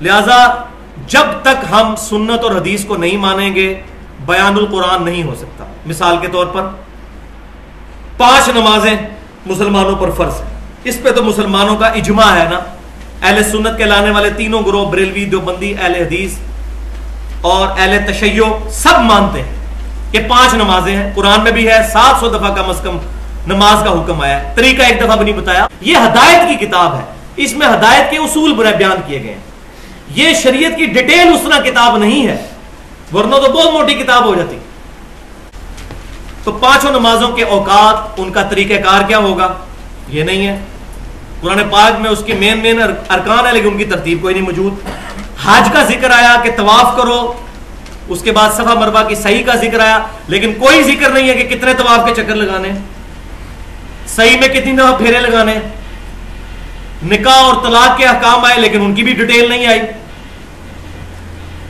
لہذا جب تک ہم سنت اور حدیث کو نہیں مانیں گے بیان القرآن نہیں ہو سکتا. مثال کے طور پر 5 نمازیں مسلمانوں پر فرض ہیں. اس پہ تو مسلمانوں کا اجماع ہے نا. اہل سنت کے لانے والے تینوں گروہ بریلوی، دیوبندی، اہل حدیث اور اہل تشیع سب مانتے ہیں کہ 5 نمازیں ہیں. قرآن میں بھی ہے 700 دفعہ کم از کم نماز کا حکم آیا ہے. طریقہ ایک دفعہ بھی نہیں بتایا. یہ ہدایت کی کتاب ہے، اس میں ہدایت کے اصول بیان کیے گئے ہیں. یہ شریعت کی ڈیٹیل اسنا کتاب نہیں ہے، ورنہ تو بہت موٹی کتاب ہو جاتی. تو 5 نمازوں کے اوقات، ان کا طریقہ کار کیا ہوگا یہ نہیں ہے. قرآن پاک میں اس کے مین ارکان ہے لیکن ان کی ترتیب کوئی نہیں موجود. حج کا ذکر آیا کہ طواف کرو، اس کے بعد صفا مروہ کی صحیح کا ذکر آیا لیکن کوئی ذکر نہیں ہے کہ کتنے طواف کے چکر لگانے، صحیح میں کتنی دفعہ پھیرے لگانے. نکاح اور طلاق کے احکام آئے لیکن ان کی بھی ڈیٹیل نہیں آئی.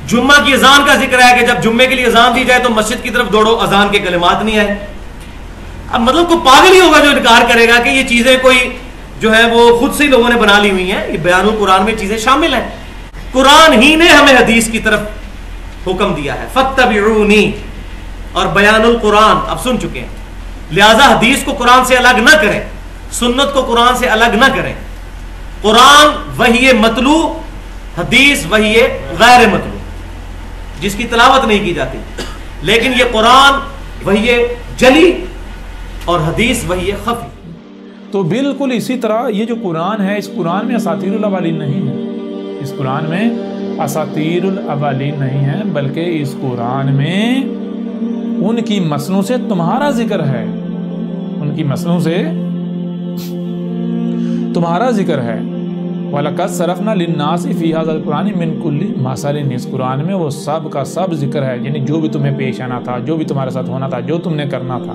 جمعہ کی اذان کا ذکر ہے کہ جب جمعے کے لیے اذان دی جائے تو مسجد کی طرف دوڑو، اذان کے کلمات نہیں آئے. اب مطلب کوئی پاگل ہی ہوگا جو انکار کرے گا کہ یہ چیزیں کوئی جو ہے وہ خود سے لوگوں نے بنا لی ہوئی ہیں. یہ بیان القرآن میں چیزیں شامل ہیں. قرآن ہی نے ہمیں حدیث کی طرف حکم دیا ہے فاتبعونی، اور بیان القرآن اب سن چکے ہیں. لہذا حدیث کو قرآن سے الگ نہ کریں، سنت کو قرآن سے الگ نہ کریں. قرآن وحی مطلوع، حدیث وحی غیر مطلوع جس کی تلاوت نہیں کی جاتی. لیکن یہ قرآن وحی جلی اور حدیث وحی خفی. تو بالکل اسی طرح یہ جو قرآن ہے، اس قرآن میں اساطیر الاولین نہیں ہے. اس قرآن میں اساطیر الاولین نہیں ہے، بلکہ اس قرآن میں ان کی مسلوں سے تمہارا ذکر ہے. ان کی مسلوں سے تمہارا ذکر ہے. وَلَقَدْ صَرَفْنَا لِلنَّاسِ فِي هَذَا الْقُرْآنِ مِنْ كُلِّ مَثَلٍ. اس قرآن میں وہ سب کا سب ذکر ہے، یعنی جو بھی تمہیں پیش آنا تھا، جو بھی تمہارے ساتھ ہونا تھا، جو تم نے کرنا تھا،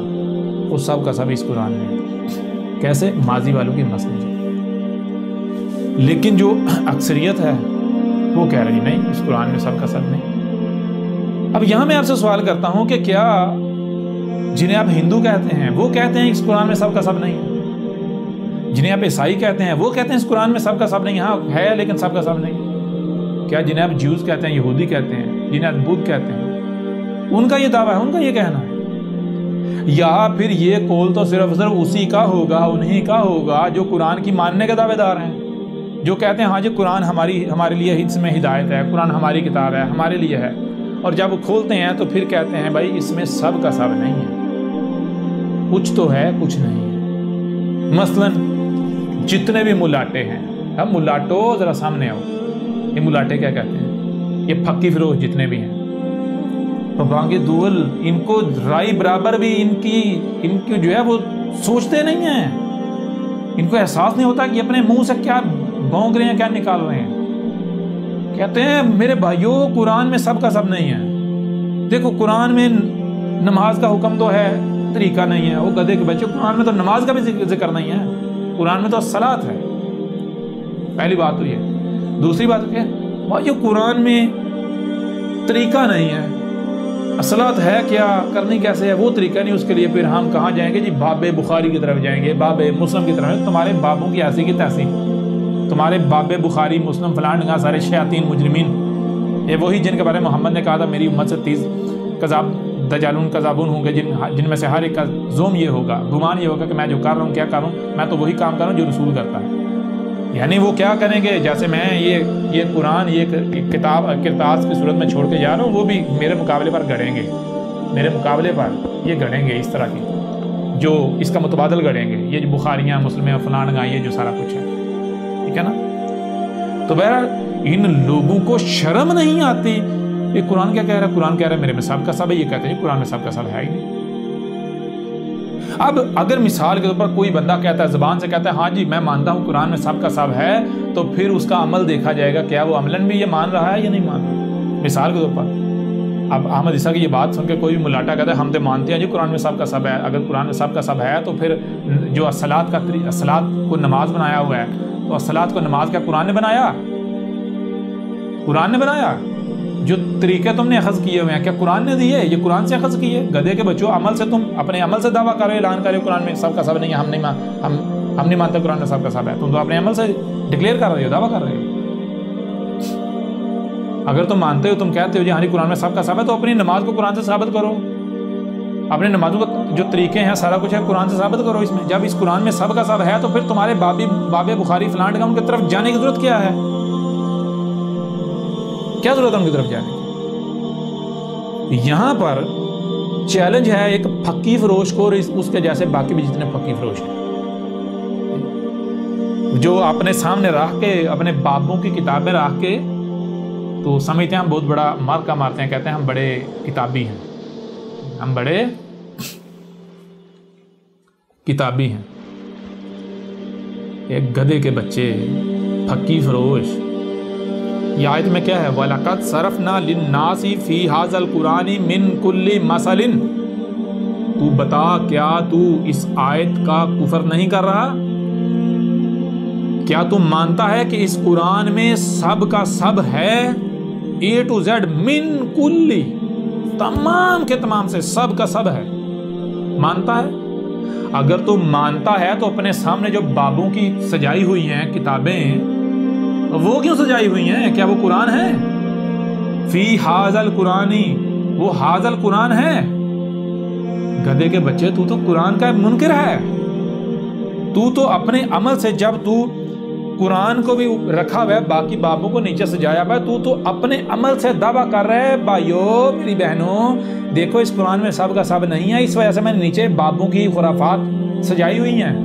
وہ سب کا سب اس قرآن میں. کیسے؟ ماضی والوں کی مسلوں سے. لیکن جو اکثریت ہے وہ کہہ رہی نہیں، اس قرآن میں سب کا سب نہیں. اب یہاں میں آپ سے سوال کرتا ہوں کہ کیا جنہیں آپ ہندو کہتے ہیں وہ کہتے ہیں اس قرآن میں سب کا سب نہیں ہے؟ جنہیں آپ عیسائی کہتے ہیں وہ کہتے ہیں اس قرآن میں سب کا سب نہیں. ہاں ہے لیکن سب کا سب نہیں. کیا جنہیں آپ جیوز کہتے ہیں، یہودی کہتے ہیں، جنہیں آپ بدھ کہتے ہیں، ان کا یہ دعویٰ ہے، ان کا یہ کہنا ہے؟ یا پھر یہ قول تو صرف اسی کا ہوگا، انہی کا ہوگا جو قرآن کی ماننے کے دعوے دار ہیں، جو کہتے ہیں ہاں جی قرآن ہمارے لیے اس میں ہدایت ہے، قرآن ہماری کتاب ہے، ہمارے لیے ہے، اور جب وہ کھولتے ہیں تو پھر کہتے ہیں بھائی اس میں سب کا سب نہیں ہے، کچھ تو ہے کچھ نہیں ہے. مثلاً جتنے بھی ملاٹے ہیں، اب ملاٹو ذرا سامنے آؤ، یہ ملاٹے کیا کہتے ہیں؟ یہ پھکی فروش جتنے بھی ہیں، باقی دول ان کو رائے برابر بھی ان کی جو ہے وہ سوچتے نہیں ہیں. ان کو احساس نہیں ہوتا کہ اپنے منہ سے کیا بونک رہے ہیں، کیا نکال رہے ہیں. کہتے ہیں میرے بھائیوں قرآن میں سب کا سب نہیں ہے. دیکھو قرآن میں نماز کا حکم تو ہے، طریقہ نہیں ہے. وہ گدھے کے بچے، قرآن میں تو نماز کا بھی ذکر نہیں ہے، قرآن میں تو صلاۃ ہے. پہلی بات تو یہ. دوسری بات کیا ہے؟ یہ قرآن میں طریقہ نہیں ہے. صلاۃ ہے کیا، کرنی کیسے ہے، وہ طریقہ نہیں. اس کے لیے پھر ہم کہاں جائیں گے جی؟ باب بخاری کی طرف جائیں گے، باب مسلم کی طرف. تمہارے بابوں کی ایسی کی تیسی، تمہارے باب بخاری مسلم فلان ڈھنگا سارے شیاطین مجرمین، یہ وہی جن کے بارے میں محمد نے کہا تھا میری امت سے 30 دجالون کذابون ہوں گے، جن میں سے ہر ایک کا زوم یہ ہوگا، گمان یہ ہوگا کہ میں جو کر رہا ہوں کیا کر رہا ہوں، میں تو وہی کام کر رہا ہوں جو رسول کرتا ہے. یعنی وہ کیا کریں گے؟ جیسے میں یہ قرآن یہ کتاب کرتاس کی صورت میں چھوڑ کے جا رہا ہوں، وہ بھی میرے مقابلے پر گڑیں گے، میرے مقابلے پر یہ گڑیں گے اس طرح کی، جو اس کا متبادل گڑیں گے. یہ جو بخاریاں مسلمیں فلانگاں یہ جو سارا کچھ ہے، ٹھیک ہے نا. تو بہرحال ان لوگوں کو شرم نہیں آتی. یہ قرآن کیا کہہ رہا ہے؟ قرآن کہہ رہا ہے میرے میں سب کا سب ہے. یہ کہتے ہیں قرآن میں سب کا سب ہے ہی نہیں. اب اگر مثال کے طور پر کوئی بندہ کہتا ہے، زبان سے کہتا ہے ہاں جی میں مانتا ہوں قرآن میں سب کا سب ہے، تو پھر اس کا عمل دیکھا جائے گا کیا وہ عملاً بھی یہ مان رہا ہے یا نہیں مان رہا. مثال کے طور پر اب احمد عیسیٰ کی یہ بات سن کے کوئی بھی ملاٹا کہتا ہے ہم تو مانتے ہیں جی قرآن میں سب کا سب ہے. اگر قرآن میں سب کا سب ہے تو پھر جو الصلاۃ کو نماز بنایا ہوا ہے، تو الصلاۃ کو نماز کیا قرآن نے بنایا؟ قرآن نے بنایا. جو طریقے تم نے اخذ کیے ہوئے ہیں کیا قرآن نے دیے؟ یہ قرآن سے اخذ کیے. گدھے کے بچوں، عمل سے تم اپنے عمل سے دعویٰ کرو، اعلان کرو قرآن میں سب کا سب نہیں ہے، ہم نہیں مانتے قرآن میں سب کا سب ہے. تم تو اپنے عمل سے ڈکلیئر کر رہے ہو، دعویٰ کر رہے ہو. اگر تم مانتے ہو، تم کہتے ہو جی ہاں قرآن میں سب کا سب ہے، تو اپنی نماز کو قرآن سے ثابت کرو، اپنے نمازوں کا جو طریقے ہیں سارا کچھ ہے قرآن سے ثابت کرو اس میں۔ جب اس قرآن میں سب کا سب ہے تو پھر تمہارے باب بخاری فلان ڈگم کی طرف جانے کی ضرورت کیا ہے؟ کیا ضرورت ہے ان کی طرف جانے کی؟ یہاں پر چیلنج ہے ایک پھکی فروش کو اور اس کے جیسے باقی بھی جتنے پھکی فروش ہیں، جو اپنے سامنے رکھ کے اپنے بابوں کی کتابیں رکھ کے تو سمجھتے ہیں ہم بہت بڑا مارکا مارتے ہیں، کہتے ہیں ہم بڑے کتابی ہیں، ہم بڑے کتابی ہیں۔ ایک گدھے کے بچے، پھکی فروش۔ یہ آیت میں کیا ہے؟ وَلَقَدْ صَرَفْنَا لِلنَّاسِ فِي هَذَا الْقُرْآنِ مِنْ كُلِّ مَثَلٍ۔ تو بتا کیا تو اس آیت کا کفر نہیں کر رہا؟ کیا تم مانتا ہے کہ اس قرآن میں سب کا سب ہے، A to Z، من کلی، تمام کے تمام سے سب کا سب ہے؟ مانتا ہے؟ اگر تم مانتا ہے تو اپنے سامنے جو بابوں کی سجائی ہوئی ہیں کتابیں، وہ کیوں سجائی ہوئی ہیں؟ کیا وہ قرآن ہے؟ فی ھذا القرآن، وہ ھذا القرآن ہے؟ گدھے کے بچے، تو قرآن کا منکر ہے۔ تو اپنے عمل سے، جب تو قرآن کو بھی رکھا ہوا ہے، باقی بابوں کو نیچے سجایا ہوا ہے، تو اپنے عمل سے دعویٰ کر رہے بھائیو میری بہنوں، دیکھو اس قرآن میں سب کا سب نہیں ہے، اس وجہ سے میں نے نیچے بابوں کی خرافات سجائی ہوئی ہیں۔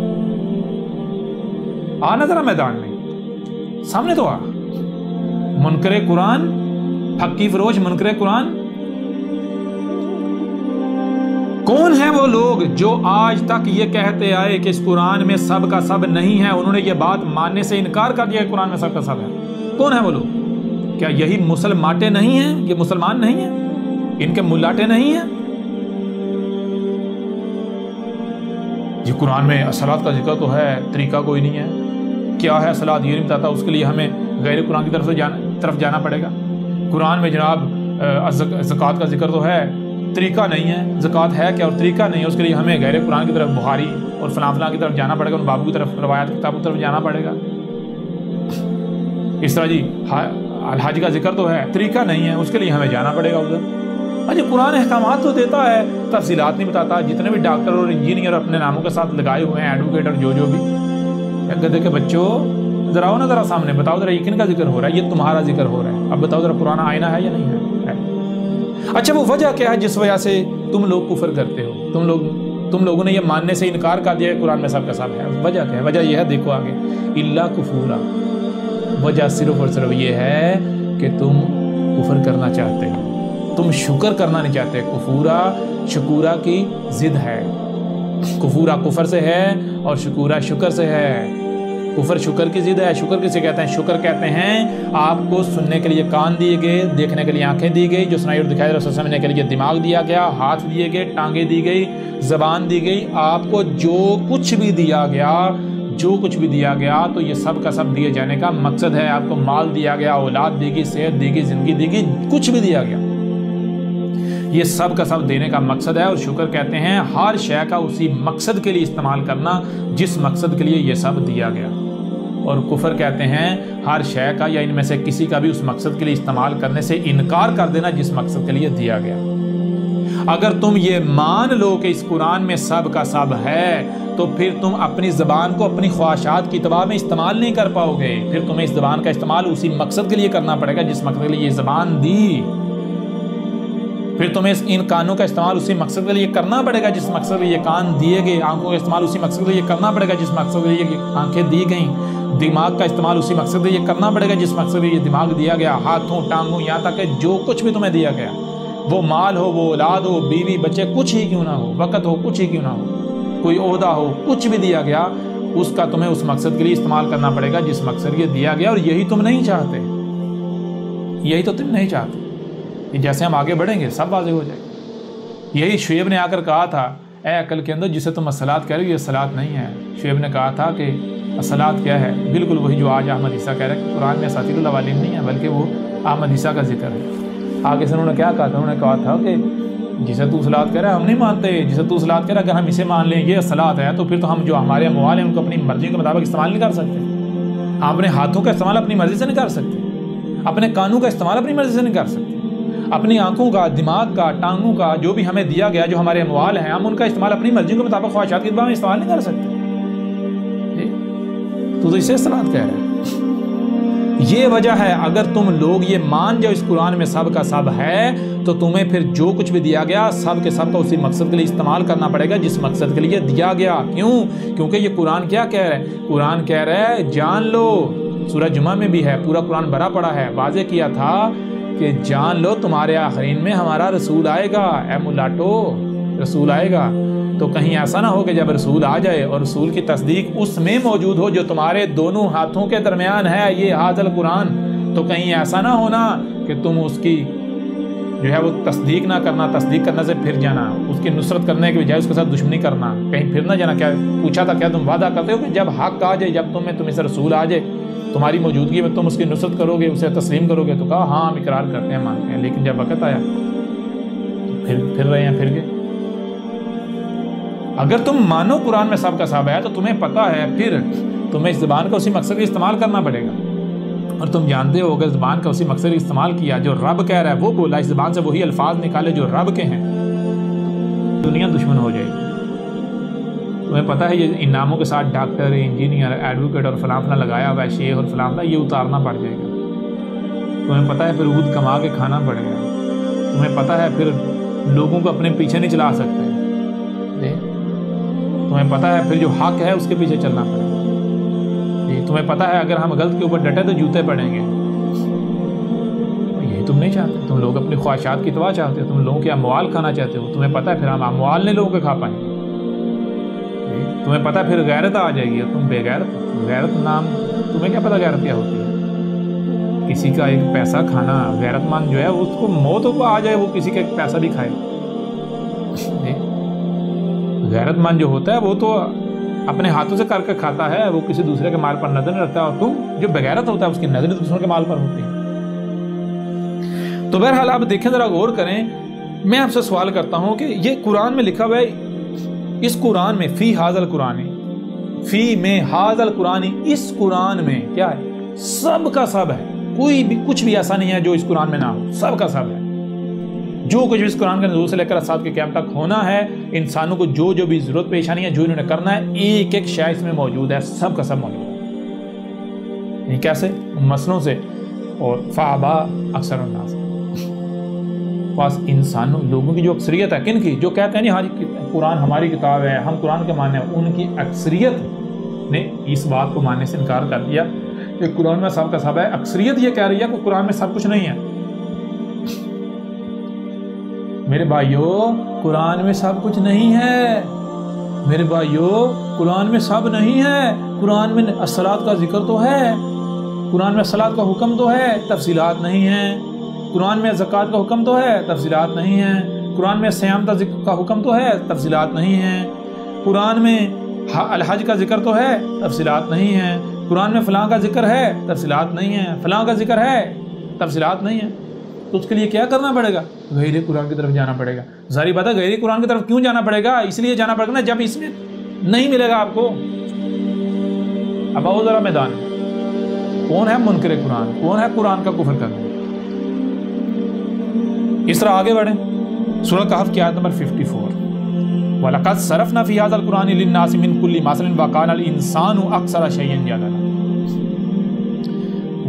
آنا ذرا میدان میں، سامنے تو آ۔ منکر قرآن، پھکی فروش منکر قرآن۔ کون ہیں وہ لوگ جو آج تک یہ کہتے آئے کہ اس قرآن میں سب کا سب نہیں ہے، انہوں نے یہ بات ماننے سے انکار کر دیا کہ قرآن میں سب کا سب ہے؟ کون ہیں وہ لوگ؟ کیا یہی مسلماٹے نہیں ہیں؟ یہ مسلمان نہیں ہیں؟ ان کے ملاٹے نہیں ہیں؟ یہ قرآن میں صلاۃ کا ذکر تو ہے، طریقہ کوئی نہیں ہے۔ کیا ہے صلاۃ یہ نہیں بتاتا، اس کے لیے ہمیں غیر قرآن کی طرف جانا پڑے گا۔ قرآن میں جناب زکوٰۃ کا ذکر تو ہے، طریقہ نہیں ہے، زکوٰۃ ہے کیا اور طریقہ نہیں ہے، اس کے لیے ہمیں غیر قرآن کی طرف، بخاری اور فلاں کی طرف جانا پڑے گا، ان بابوں کی طرف، روایات کتابوں کی طرف جانا پڑے گا۔ اس طرح جی الحج کا ذکر تو ہے، طریقہ نہیں ہے، اس کے لیے ہمیں جانا پڑے گا ادھر۔ جی قرآن احکامات تو دیتا ہے، تفصیلات نہیں بتاتا۔ جتنے بھی ڈاکٹر اور انجینئر اپنے ناموں کے ساتھ لگائے ہوئے ہیں، ایڈوکیٹ اور جو بھی، گدھے کے بچوں ذرا آؤ نا، ذرا سامنے بتاؤ ذرا، یہ کن کا ذکر ہو رہا ہے؟ یہ تمہارا ذکر ہو رہا ہے، اب بتاؤ ذرا قرآن آئینہ ہے یا نہیں ہے؟ اچھا وہ وجہ کیا ہے جس وجہ سے تم لوگ کفر کرتے ہو؟ تم لوگوں نے یہ ماننے سے انکار کر دیا کہ قرآن میں سب کا سب ہے۔ وجہ کیا ہے؟ وجہ یہ ہے، دیکھو آگے، الا کفورا، وجہ صرف اور صرف یہ ہے کہ تم کفر کرنا چاہتے ہو، تم شکر کرنا نہیں چاہتے۔ کفورا شکورا کی ضد ہے، کفورا کفر سے ہے اور شکورا شکر سے ہے۔ کفر شکر کی ضد ہے۔ شکر کسے کہتے ہیں؟ شکر کہتے ہیں آپ کو سننے کے لیے کان دیے گئے، دیکھنے کے لیے آنکھیں دی گئی، جو سنائی اور دکھائی اور سمجھنے کے لیے دماغ دیا گیا، ہاتھ دیے گئے، ٹانگیں دی گئی، زبان دی گئی۔ آپ کو جو کچھ بھی دیا گیا تو یہ سب کا سب دیے جانے کا مقصد ہے۔ آپ کو مال دیا گیا، اولاد دی گئی، صحت دی گئی، زندگی دی گئی، کچھ بھی دیا گیا، یہ سب کا سب دینے کا مقصد ہے۔ اور شکر کہتے ہیں ہر شے کا اسی مقصد کے لیے استعمال کرنا جس مقصد کے لیے یہ سب دیا گیا۔ اور کفر کہتے ہیں ہر شے کا یا ان میں سے کسی کا بھی اس مقصد کے لیے استعمال کرنے سے انکار کر دینا جس مقصد کے لیے دیا گیا۔ اگر تم یہ مان لو کہ اس قرآن میں سب کا سب ہے تو پھر تم اپنی زبان کو اپنی خواہشات کی اتباع میں استعمال نہیں کر پاؤ گے۔ پھر تمہیں اس زبان کا استعمال اسی مقصد کے لیے کرنا پڑے گا جس مقصد کے لیے یہ زبان دی۔ پھر تمہیں ان کانوں کا استعمال اسی مقصد کے لیے کرنا پڑے گا جس مقصد کے لیے یہ کان دیے گئے۔ آنکھوں کا استعمال اسی مقصد کے لیے کرنا پڑے گا جس مقصد کے لیے یہ آنکھیں دی گئیں۔ دماغ کا استعمال اسی مقصد کے لیے کرنا پڑے گا جس مقصد کے لیے یہ دماغ دیا گیا۔ ہاتھوں، ٹانگوں، یہاں تک کہ جو کچھ بھی تمہیں دیا گیا، وہ مال ہو، وہ اولاد ہو، بیوی بچے، کچھ ہی کیوں نہ ہو، وقت ہو، کچھ ہی کیوں نہ ہو، کوئی عہدہ ہو، کچھ بھی دیا گیا، اس کا تمہیں اس مقصد کے لیے استعمال کرنا پڑے گا جس مقصد کے لیے دیا گیا۔ اور یہی تم نہیں چاہتے، یہی تو تم نہیں چاہتے۔ جیسے ہم آگے بڑھیں گے سب واضح ہو جائے گا۔ یہی شعیب نے آ کر کہا تھا، اے عقل کے اندر جسے تم الصلاۃ کہہ رہے ہو یہ صلاۃ نہیں ہے۔ شعیب نے کہا تھا کہ الصلاۃ کیا ہے؟ بالکل وہی جو آج احمد عیسیٰ کہہ رہے ہیں کہ قرآن میں اساطیر الاولین نہیں ہے بلکہ وہ احمد عیسیٰ کا ذکر ہے۔ آگے سے انہوں نے کیا کہا تھا؟ انہوں نے کہا تھا کہ جسے تو صلاۃ کہہ رہا ہے ہم نہیں مانتے، جسے تو صلاۃ کہہ رہا ہے اگر ہم اسے مان لیں یہ صلاۃ ہے تو پھر تو ہم جو ہمارے اموال ہیں ان کو اپنی مرضی کے مطابق استعمال نہیں کر سکتے، ہم اپنے ہاتھوں کا استعمال اپنی مرضی سے نہیں کر سکتے، اپنے کانوں کا استعمال اپنی مرضی سے نہیں کر سکتے، اپنی آنکھوں کا، دماغ کا، ٹانگوں کا، جو بھی ہمیں دیا گیا، جو ہمارے اموال ہیں، ہم ان کا استعمال اپنی مرضی کے مطابق خواہشات کے اتباع میں استعمال نہیں کر سکتے۔ تو اسے اصطلاحات کہہ رہے ہیں۔ یہ وجہ ہے، اگر تم لوگ یہ مان جاؤ اس قرآن میں سب کا سب ہے، تو تمہیں پھر جو کچھ بھی دیا گیا سب کے سب کا اسی مقصد کے لیے استعمال کرنا پڑے گا جس مقصد کے لیے دیا گیا۔ کیوں؟ کیونکہ یہ قرآن کیا کہہ رہا ہے؟ قرآن کہہ رہا ہے جان لو، سورہ جمعہ میں بھی ہے، پورا قرآن بھرا پڑا ہے، واضح کیا تھا کہ جان لو تمہارے آخرین میں ہمارا رسول آئے گا، اے ملاٹو رسول آئے گا۔ تو کہیں ایسا نہ ہو کہ جب رسول آ جائے اور رسول کی تصدیق اس میں موجود ہو جو تمہارے دونوں ہاتھوں کے درمیان ہے، یہ حاضل قرآن، تو کہیں ایسا نہ ہونا کہ تم اس کی جو ہے وہ تصدیق نہ کرنا، تصدیق کرنے سے پھر جانا، اس کی نصرت کرنے کے بجائے اس کے ساتھ دشمنی کرنا، کہیں پھر نہ جانا۔ کیا پوچھا تھا، کیا تم وعدہ کرتے ہو کہ جب حق آ جائے، جب تم سے رسول آ جائے، تمہاری موجودگی میں تم اس کی نصرت کرو گے، اسے تسلیم کرو گے؟ تو کہا ہاں ہم اقرار کرتے ہیں، مانتے ہیں، لیکن جب وقت آیا تو پھر رہے ہیں، پھر گئے۔ اگر تم مانو قرآن میں سب کا سب ہے تو تمہیں پتہ ہے پھر تمہیں اس زبان کا اسی مقصد کے استعمال کرنا پڑے گا، اور تم جانتے ہو اگر زبان کا اسی مقصد کے استعمال کیا جو رب کہہ رہا ہے وہ بولا، اس زبان سے وہی الفاظ نکالے جو رب کے ہیں، دنیا دشمن ہو جائے گی۔ تمہیں پتہ ہے یہ انعاموں کے ساتھ ڈاکٹر، انجینئر، ایڈوکیٹ اور فلاں فلاں لگایا ہوا ہے، شیخ اور فلاں فلاں، یہ اتارنا پڑ جائے گا۔ تمہیں پتہ ہے پھر عود کما کے کھانا پڑے گا۔ تمہیں پتہ ہے پھر لوگوں کو اپنے پیچھے نہیں چلا سکتے۔ تمہیں پتہ ہے پھر جو حق ہے اس کے پیچھے چلنا پڑے گا۔ تمہیں پتہ ہے اگر ہم غلط کے اوپر ڈٹے تو جوتے پڑیں گے۔ یہی تم نہیں چاہتے، تم لوگ اپنی خواہشات کی اتباع چاہتے ہو، تم لوگوں کے اموال کھانا چاہتے ہو۔ تمہیں پتہ ہے پھر ہم اموال نہیں لوگوں کے کھا پائیں گے۔ تمہیں پتہ ہے پھر غیرت آ جائے گی، تم بے غیرت، غیرت نام تمہیں کیا پتہ غیرت کیا ہوتی ہے؟ کسی کا ایک پیسہ کھانا، غیرت مند جو ہے اس کو موت کو آ جائے وہ کسی کا ایک پیسہ بھی کھائے۔ غیرت مند جو ہوتا ہے وہ تو اپنے ہاتھوں سے کر کے کھاتا ہے، وہ کسی دوسرے کے مال پر نظر نہیں رکھتا، اور تم جو بغیرت ہوتا ہے اس کی نظر دوسروں کے مال پر ہوتی ہے۔ تو بہرحال آپ دیکھیں، ذرا غور کریں، میں آپ سے سوال کرتا ہوں کہ یہ قرآن میں لکھا ہوا ہے، اس قرآن میں فی حاضل قرآن، فی میں حاضل قرآن، اس قرآن میں کیا ہے؟ سب کا سب ہے، کوئی بھی کچھ بھی ایسا نہیں ہے جو اس قرآن میں نہ ہو، سب کا سب ہے۔ جو کچھ بھی اس قرآن کے نزول سے لے کر اسات کے قیامت تک ہونا ہے، انسانوں کو جو جو بھی ضرورت پیشانی ہے، جو انہوں نے کرنا ہے، ایک ایک شے اس میں موجود ہے، سب کا سب موجود ہے۔ یہ کیسے؟ مسئلوں سے، اور فابا اکثر الناس، بس انسانوں لوگوں کی جو اکثریت ہے، کن کی؟ جو کہتے ہیں نہیں ہاں قرآن ہماری کتاب ہے، ہم قرآن کے ماننے ہیں، ان کی اکثریت نے اس بات کو ماننے سے انکار کر دیا کہ قرآن میں سب کا سب ہے۔ اکثریت یہ کہہ رہی ہے کہ قرآن میں سب کچھ نہیں ہے۔ میرے بھائیو، قرآن میں سب کچھ نہیں ہے، میرے بھائیو قرآن میں سب نہیں ہے۔ قرآن میں الصلاۃ کا ذکر تو ہے، قرآن میں الصلاۃ کا حکم تو ہے، تفصیلات نہیں ہیں۔ قرآن میں زکوٰۃ کا حکم تو ہے، تفصیلات نہیں ہیں۔ قرآن میں صیام کا حکم تو ہے، تفصیلات نہیں ہیں۔ قرآن میں الحج کا ذکر تو ہے، تفصیلات نہیں ہیں۔ قرآن میں فلاں کا ذکر ہے، تفصیلات نہیں ہیں۔ فلاں کا ذکر ہے، تفصیلات نہیں ہیں۔ تو اس کے لیے کیا کرنا پڑے گا؟ غیر قرآن کی طرف جانا پڑے گا۔ ظاہر بات ہے غیر قرآن کی طرف کیوں جانا پڑے گا؟ اس لیے جانا پڑے گا نا جب اس میں نہیں ملے گا آپ کو۔ اب آؤ ذرا میدان، کون ہے منکر قرآن؟ کون ہے قرآن کا کفر کرنے؟ اس طرح آگے بڑھیں، سورہ کہف کی آیت نمبر 54، وَلَقَدْ صَرَفْنَا فِي هَذَا الْقُرْآنِ لِلنَّاسِ مِنْ كُلِّ مَثَلٍ وَكَانَ الْإِنسَانُ أَكْثَرَ شَيْءٍ جَدَلًا۔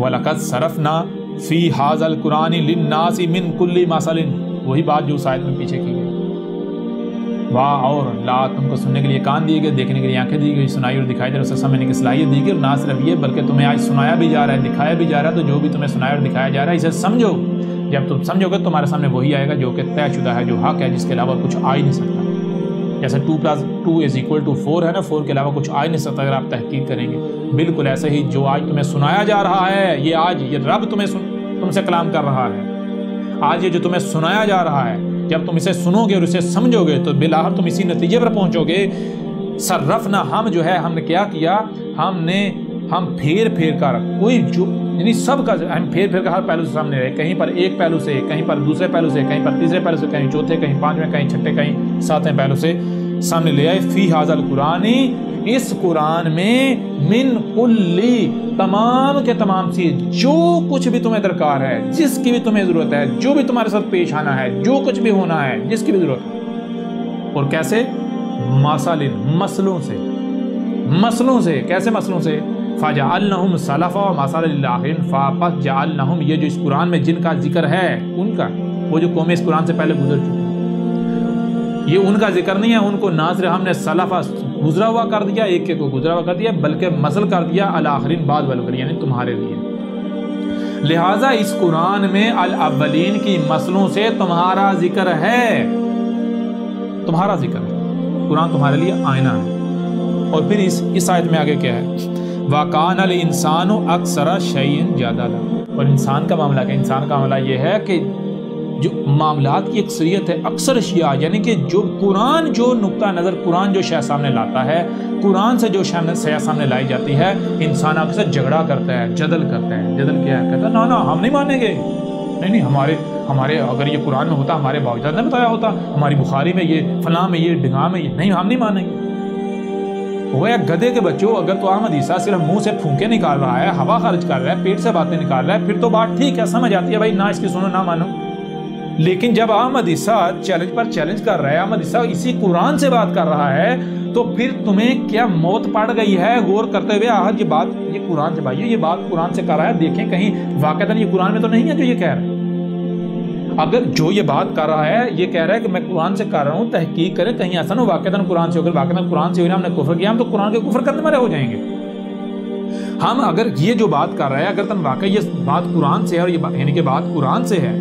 وَلَقَدْ صَرَفْنَا فِي هَذَا الْقُرْآنِ لِلنَّاسِ مِنْ كُلِّ مَثَلٍ، وہی بات جو اس آیت میں پیچھے کی گئی۔ واہ، اور لا، تم کو سننے کے لیے کان دیے گئے، دیکھنے کے لیے آنکھیں دی گئی، سنائی اور دکھائی دے رہا، اسے سمجھنے کی صلاحیت دی گئی، اور نہ صرف یہ بلکہ تمہیں آج سنایا بھی جا رہا ہے، دکھایا بھی جا رہا ہے۔ تو جو بھی تمہیں سنایا اور دکھایا جا رہا ہے اسے سمجھو۔ جب تم سمجھو گے تمہارے سامنے وہی آئے گا جو کہ طے شدہ ہے، جو حق ہے، جس کے علاوہ کچھ آ ہی نہیں سکتا۔ جیسے 2+2=4 ہے نا، 4 کے علاوہ کچھ آ ہی نہیں سکتا اگر آپ تحقیق کریں گے۔ بالکل ایسے ہی جو آج تمہیں سنایا جا رہا ہے، یہ آج یہ رب تم سے کلام کر رہا ہے۔ آج یہ جو تمہیں سنایا جا رہا ہے، جب تم اسے سنو گے اور اسے سمجھو گے تو بالآخر تم اسی نتیجے پر پہنچو گے۔ صرفنا، ہم جو ہے ہم نے کیا کیا، ہم پھیر کر کوئی جو یعنی سب کا ہم پھیر کر ہر پہلو سے سامنے رہے، کہیں پر ایک پہلو سے، کہیں پر دوسرے پہلو سے، کہیں پر تیسرے پہلو سے، کہیں چوتھے، کہیں پانچویں، کہیں چھٹے، کہیں ساتویں پہلو سے سامنے لے آئے۔ فی ھذا القرآن، اس قرآن میں من کلی تمام کے تمام چیز، جو کچھ بھی تمہیں درکار ہے، جس کی بھی تمہیں ضرورت ہے، جو بھی تمہارے ساتھ پیش آنا ہے، جو کچھ بھی ہونا ہے، جس کی بھی ضرورت ہے۔ اور کیسے؟ مثالن، مسئلوں سے، مسئلوں سے۔ کیسے مسئلوں سے؟ فَجَعَلْنَهُمْ سَلَفًا وَمَثَلًا لِلْآخِرِينَ، فَجَعَلْنَهُمْ، یہ جو اس قرآن میں جن کا ذکر ہے ان کا، وہ جو قومیں اس قرآن سے پہلے گزر چکی ہیں، یہ ان کا ذکر نہیں ہے، ان کو نہ صرف ہم نے سلفا گزرا ہوا کر دیا، ایک کو گزرا ہوا کر دیا، بلکہ مثل کر دیا الاخرین، بعد والوں کے لیے، یعنی تمہارے لیے۔ لہٰذا اس قرآن میں الاولین کی مثلوں سے تمہارا ذکر ہے، تمہارا ذکر ہے، قرآن تمہارے لیے آئینہ ہے۔ اور پھر اس آیت میں آگے کیا ہے؟ وَكَانَ الْإِنسَانُ أَكْثَرَ شَيْءٍ جَدَلًا، اور انسان کا معاملہ کیا؟ انسان کا معاملہ یہ ہے کہ جو معاملات کی اکثریت ہے، اکثر اشیاء، یعنی کہ جو قرآن، جو نقطہ نظر قرآن جو شے سامنے لاتا ہے، قرآن سے جو شے سامنے لائی جاتی ہے، انسان اکثر جھگڑا کرتا ہے، جدل کرتا ہے۔ جدل کیا ہے؟ کہتا ہے نا ہم نہیں مانیں گے، نہیں ہمارے اگر یہ قرآن میں ہوتا ہمارے باوجود نے بتایا ہوتا، ہماری بخاری میں یہ، فلاں میں یہ، ڈگاں میں یہ، نہیں ہم نہیں مانیں گے۔ وہ ایک گدھے کے بچوں، اگر تو احمد عیسیٰ صرف منہ سے پھونکے نکال رہا ہے، ہوا خارج کر رہا ہے، پیٹ سے باتیں نکال رہا ہے، پھر تو بات ٹھیک ہے، سمجھ آتی ہے بھائی، نہ اس کی سنو نہ مانو۔ لیکن جب احمد عیسیٰ چیلنج پر چیلنج کر رہا ہے، احمد عیسیٰ اسی قرآن سے بات کر رہا ہے، تو پھر تمہیں کیا موت پڑ گئی ہے غور کرتے ہوئے؟ آج یہ بات، یہ قرآن سے بھائیو، یہ بات قرآن سے کر رہا ہے، دیکھیں کہیں واقعتاً یہ قرآن میں تو نہیں ہے جو یہ کہہ رہا ہے۔ اگر جو یہ بات کر رہا ہے، یہ کہہ رہا ہے کہ میں قرآن سے کر رہا ہوں، تحقیق کریں کہیں ایسا نہ ہو واقعتاً قرآن سے ہو، اگر واقعتاً قرآن سے ہوئی نا ہم نے کفر کیا، ہم تو قرآن کے کفر کرنے والے ہو جائیں گے۔ ہم اگر یہ جو بات کر رہا ہے، اگر تم واقعی یہ بات قرآن سے ہے، اور یہ یعنی کہ بات قرآن سے ہے،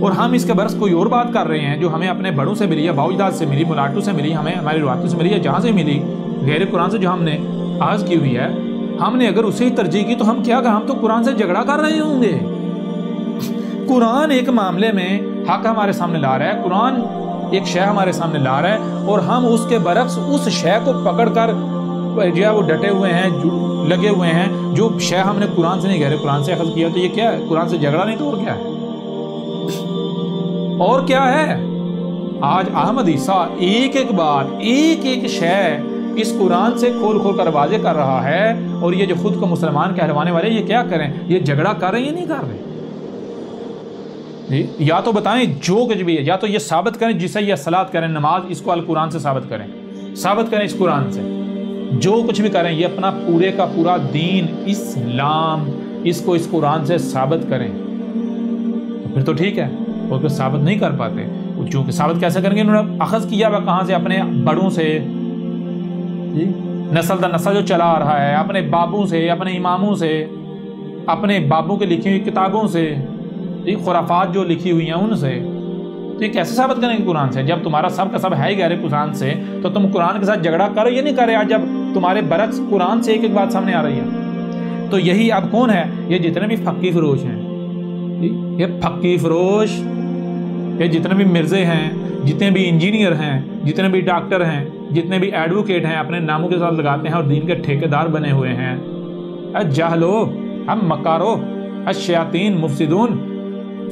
اور ہم اس کے برعکس کوئی اور بات کر رہے ہیں جو ہمیں اپنے بڑوں سے ملی، یا باوجداد سے ملی، ملاٹوں سے ملی، ہمیں ہماری روایتوں سے ملی، یا جہاں سے ملی، غیر قرآن سے جو ہم نے آغاز کی ہوئی ہے، ہم نے اگر اسے ہی ترجیح کی، تو ہم کیا کہ ہم تو قرآن سے جھگڑا کر رہے ہوں گے۔ قرآن ایک معاملے میں حق ہمارے سامنے لا رہا ہے، قرآن ایک شے ہمارے سامنے لا رہا ہے، اور ہم اس کے برعکس اس شے کو پکڑ کر جو ہے وہ ڈٹے ہوئے ہیں، لگے ہوئے ہیں، جو شے ہم نے قرآن سے نہیں غیر قرآن سے اخذ کیا۔ تو یہ کیا ہے؟ قرآن سے جھگڑا نہیں تو اور کیا ہے؟ اور کیا ہے؟ آج احمد عیسیٰ ایک ایک بات، ایک ایک شے اس قرآن سے کھول کھول کر واضح کر رہا ہے، اور یہ جو خود کو مسلمان کہلوانے والے، یہ کیا کریں؟ یہ جھگڑا کر رہے ہیں یا نہیں کر رہے؟ یا تو بتائیں جو کچھ بھی ہے، یا تو یہ ثابت کریں، جسے یہ صلاۃ کریں، نماز، اس کو القرآن سے ثابت کریں، ثابت کریں اس قرآن سے، جو کچھ بھی کریں یہ اپنا پورے کا پورا دین اسلام، اس کو اس قرآن سے ثابت کریں، تو پھر تو ٹھیک ہے۔ اور پھر ثابت نہیں کر پاتے، جو کہ ثابت کیسے کریں گے؟ انہوں نے اخذ کیا وہ کہاں سے؟ اپنے بڑوں سے، نسل در نسل جو چلا آ رہا ہے، اپنے بابوں سے، اپنے اماموں سے، اپنے بابوں کے لکھی ہوئی کتابوں سے، خرافات جو لکھی ہوئی ہیں ان سے۔ تو یہ کیسے ثابت کریں گے قرآن سے؟ جب تمہارا سب کا سب ہے ہی غیر قرآن سے، تو تم قرآن کے ساتھ جھگڑا کرو یا نہیں کرے؟ آج جب تمہارے برعکس قرآن سے ایک ایک بات سامنے آ رہی ہے، تو یہی اب کون ہے؟ یہ جتنے بھی فقی فروش ہیں، یہ فقی فروش، یہ جتنے بھی مرزے ہیں، جتنے بھی انجینئر ہیں، جتنے بھی ڈاکٹر ہیں، جتنے بھی ایڈوکیٹ ہیں، اپنے ناموں کے ساتھ لگاتے ہیں اور دین کے ٹھیکیدار بنے ہوئے ہیں۔ جاہلو، ہم مکارو، الشیاطین مفسدون،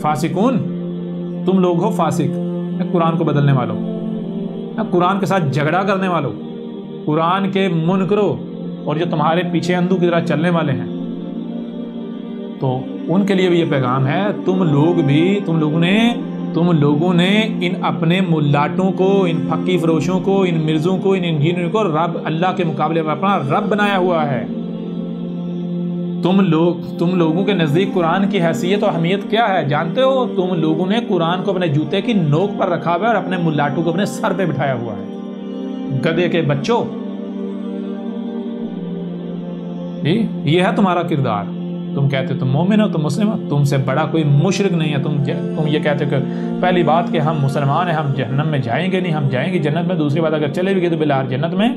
فاسقون، تم لوگ ہو فاسق، قرآن کو بدلنے والوں، قرآن کے ساتھ جھگڑا کرنے والوں، قرآن کے منکروں، اور جو تمہارے پیچھے اندھو کی طرح چلنے والے ہیں۔ تو ان کے لیے بھی یہ پیغام ہے، تم لوگوں نے ان اپنے ملاٹوں کو، ان پھکی فروشوں کو، ان مرزوں کو، ان انجینئروں کو رب، اللہ کے مقابلے میں اپنا رب بنایا ہوا ہے۔ تم لوگوں کے نزدیک قرآن کی حیثیت و اہمیت کیا ہے جانتے ہو؟ تم لوگوں نے قرآن کو اپنے جوتے کی نوک پر رکھا ہوا ہے، اور اپنے ملاٹوں کو اپنے سر پہ بٹھایا ہوا ہے۔ گدھے کے بچوں، یہ ہے تمہارا کردار۔ تم کہتے ہو تم مومن ہو، تم مسلم ہو، تم سے بڑا کوئی مشرک نہیں ہے۔ تم یہ کہتے ہو کہ پہلی بات کہ ہم مسلمان ہیں، ہم جہنم میں جائیں گے نہیں، ہم جائیں گے جنت میں۔ دوسری بات اگر چلے بھی گئے تو بالآخر جنت میں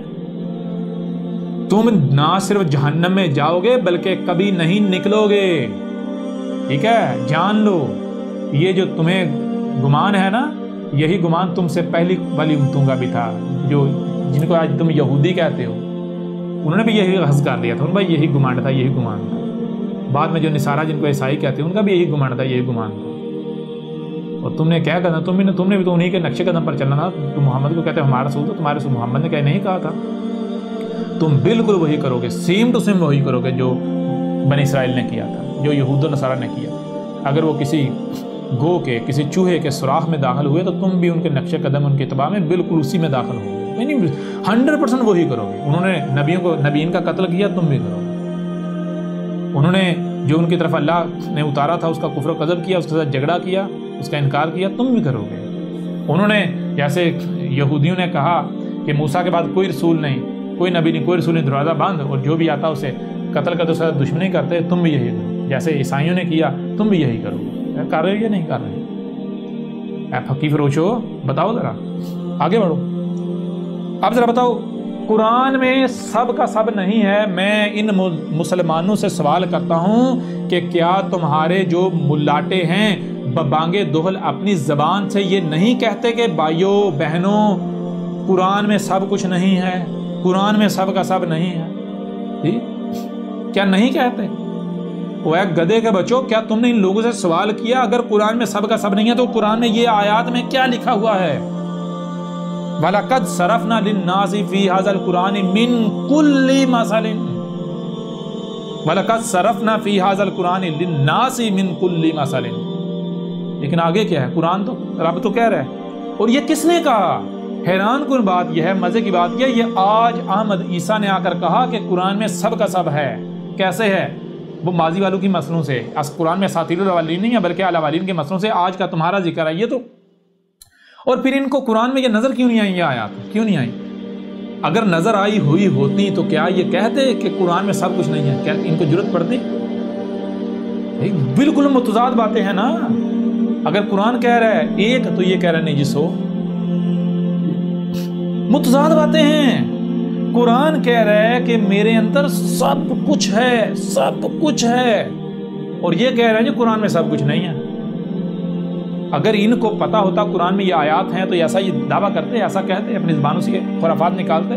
تم نہ صرف جہنم میں جاؤ گے بلکہ کبھی نہیں نکلو گے، ٹھیک ہے؟ جان لو، یہ جو تمہیں گمان ہے نا، یہی گمان تم سے پہلی والی امتوں کا بھی تھا، جن کو آج تم یہودی کہتے ہو، انہوں نے بھی یہی حس کر دیا تھا، ان کا یہی گمان تھا، یہی گمان تھا۔ بعد میں جو نصارہ جن کو عیسائی کہتے ہیں، ان کا بھی یہی گمان تھا، یہی گمان تھا۔ اور تم نے کیا کرنا؟ تم نے بھی تو انہی کے نقشے قدم پر چلنا تھا۔ تم محمد کو کہتے ہو ہمارا رسول، تو تمہارے رسول محمد نے کہا نہیں کہا تھا؟ تم بالکل وہی کرو گے، سیم ٹو سیم وہی کرو گے جو بنی اسرائیل نے کیا تھا، جو یہود و نصارہ نے کیا۔ اگر وہ کسی گو کے، کسی چوہے کے سوراخ میں داخل ہوئے تو تم بھی ان کے نقش قدم، ان کے اتباع میں بالکل اسی میں داخل ہو گے، یعنی 100% وہی کرو گے۔ انہوں نے نبیین کا قتل کیا، تم بھی کرو گے۔ انہوں نے جو ان کی طرف اللہ نے اتارا تھا اس کا کفر و کذب کیا، اس کے ساتھ جھگڑا کیا، اس کا انکار کیا، تم بھی کرو گے۔ انہوں نے جیسے یہودیوں نے کہا کہ موسیٰ کے بعد کوئی رسول نہیں، کوئی نبی نہیں، کوئی رسول نہیں، دروازہ بند، اور جو بھی آتا اسے قتل کرتے، اس کے ساتھ دشمنی کرتے، تم بھی یہی کرو۔ جیسے عیسائیوں نے کیا، تم بھی یہی کرو گے۔ کر رہے ہو یا نہیں کر رہے؟ اے پھکی فروشو، بتاؤ ذرا، آگے بڑھو۔ اب ذرا بتاؤ، قرآن میں سب کا سب نہیں ہے۔ میں ان مسلمانوں سے سوال کرتا ہوں کہ کیا تمہارے جو ملاٹے ہیں ببانگے دہل اپنی زبان سے یہ نہیں کہتے کہ بھائیوں بہنوں قرآن میں سب کچھ نہیں ہے، قرآن میں سب کا سب نہیں ہے؟ کیا نہیں کہتے؟ وہ ایک گدھے کے بچوں، کیا تم نے ان لوگوں سے سوال کیا اگر قرآن میں سب کا سب نہیں ہے تو قرآن میں یہ آیات میں کیا لکھا ہوا ہے؟ وَلَقَدْ صَرَفْنَا لِلنَّاسِ فِي هَذَا الْقُرْآنِ مِنْ كُلِّ مَثَلٍ وَلَقَدْ صَرَفْنَا فِي هَذَا الْقُرْآنِ لِلنَّاسِ مِنْ كُلِّ مَثَلٍ۔ لیکن آگے کیا ہے؟ قرآن تو رب تو کہہ رہا ہے، اور یہ کس نے کہا؟ حیران کن بات یہ ہے، مزے کی بات یہ آج احمد عیسیٰ نے آ کر کہا کہ قرآن میں سب کا سب ہے۔ کیسے ہے؟ وہ ماضی والوں کی مسلوں سے، قرآن میں اساطیر الاولین نہیں ہے بلکہ الاولین کے مسلوں سے آج کا تمہارا ذکر ہے۔ یہ تو، اور پھر ان کو قرآن میں یہ نظر کیوں نہیں آئی؟ یہ آیات کیوں نہیں آئی؟ اگر نظر آئی ہوئی ہوتی تو کیا یہ کہتے کہ قرآن میں سب کچھ نہیں ہے؟ کیا ان کو جرت پڑتی؟ بالکل متضاد باتیں ہیں نا۔ اگر قرآن کہہ رہا ہے ایک تو یہ کہہ رہا ہے نہیں جی سو، متضاد باتیں ہیں۔ قرآن کہہ رہا ہے کہ میرے اندر سب کچھ ہے، سب کچھ ہے، اور یہ کہہ رہا ہے کہ قرآن میں سب کچھ نہیں ہے۔ اگر ان کو پتا ہوتا قرآن میں یہ آیات ہیں تو ایسا یہ دعویٰ کرتے، ایسا کہتے، اپنی زبانوں سے خرافات نکالتے۔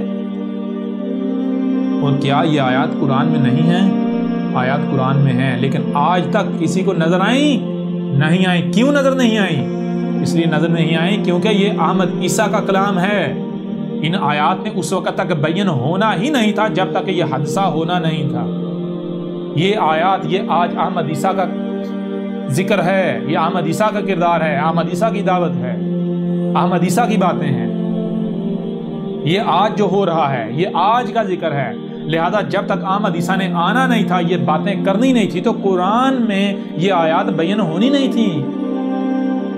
اور کیا یہ آیات قرآن میں نہیں ہیں؟ آیات قرآن میں ہیں، لیکن آج تک کسی کو نظر آئیں نہیں آئیں۔ کیوں نظر نہیں آئیں؟ اس لیے نظر نہیں آئیں کیونکہ یہ احمد عیسیٰ کا کلام ہے۔ ان آیات نے اس وقت تک بیان ہونا ہی نہیں تھا جب تک یہ حادثہ ہونا نہیں تھا۔ یہ آیات، یہ آج احمد عیسیٰ کا ذکر ہے، یہ احمد عیسیٰ کا کردار ہے، احمد عیسیٰ کی دعوت ہے، احمد عیسیٰ کی باتیں ہیں۔ یہ آج جو ہو رہا ہے یہ آج کا ذکر ہے، لہذا جب تک احمد عیسیٰ نے آنا نہیں تھا، یہ باتیں کرنی نہیں تھی، تو قرآن میں یہ آیات بیان ہونی نہیں تھی۔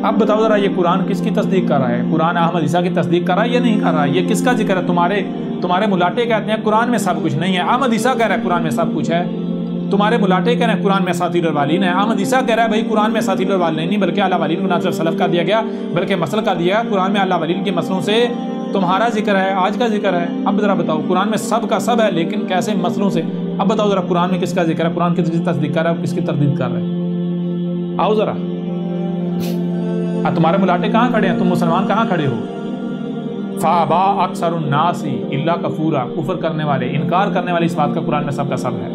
اب بتاؤ ذرا، یہ قرآن کس کی تصدیق کر رہا ہے؟ قرآن احمد عیسیٰ کی تصدیق کر رہا ہے یا نہیں کر رہا ہے؟ یہ کس کا ذکر ہے؟ تمہارے ملاٹے کہتے ہیں قرآن میں سب کچھ نہیں ہے، احمد عیسیٰ کہہ رہا ہے قرآن میں سب کچھ ہے۔ تمہارے ملاٹے کہہ رہے ہیں قرآن میں اساطیر الاولین ہے، احمد عیسیٰ کہہ رہا ہے بھائی قرآن میں اساطیر الاولین نہیں بلکہ الاولین کو نہ صرف سلف کا دیا گیا بلکہ مسل کا دیا گیا۔ قرآن میں الاولین کے مسلوں سے تمہارا ذکر ہے، آج کا ذکر ہے۔ اب ذرا بتاؤ، قرآن میں سب کا سب ہے لیکن کیسے مسلوں سے؟ اب بتاؤ ذرا، قرآن میں کس کا ذکر ہے؟ قرآن کس کی تصدیق کر رہا ہے، کس کی تردید کر رہا ہے؟ آؤ ذرا، تمہارے ملاٹے کہاں کھڑے ہیں؟ تم مسلمان کہاں کھڑے ہو؟ فابا اکثر الناس الا کفورا، کفر کرنے والے، انکار کرنے والے اس بات کا قرآن میں سب کا سب ہے۔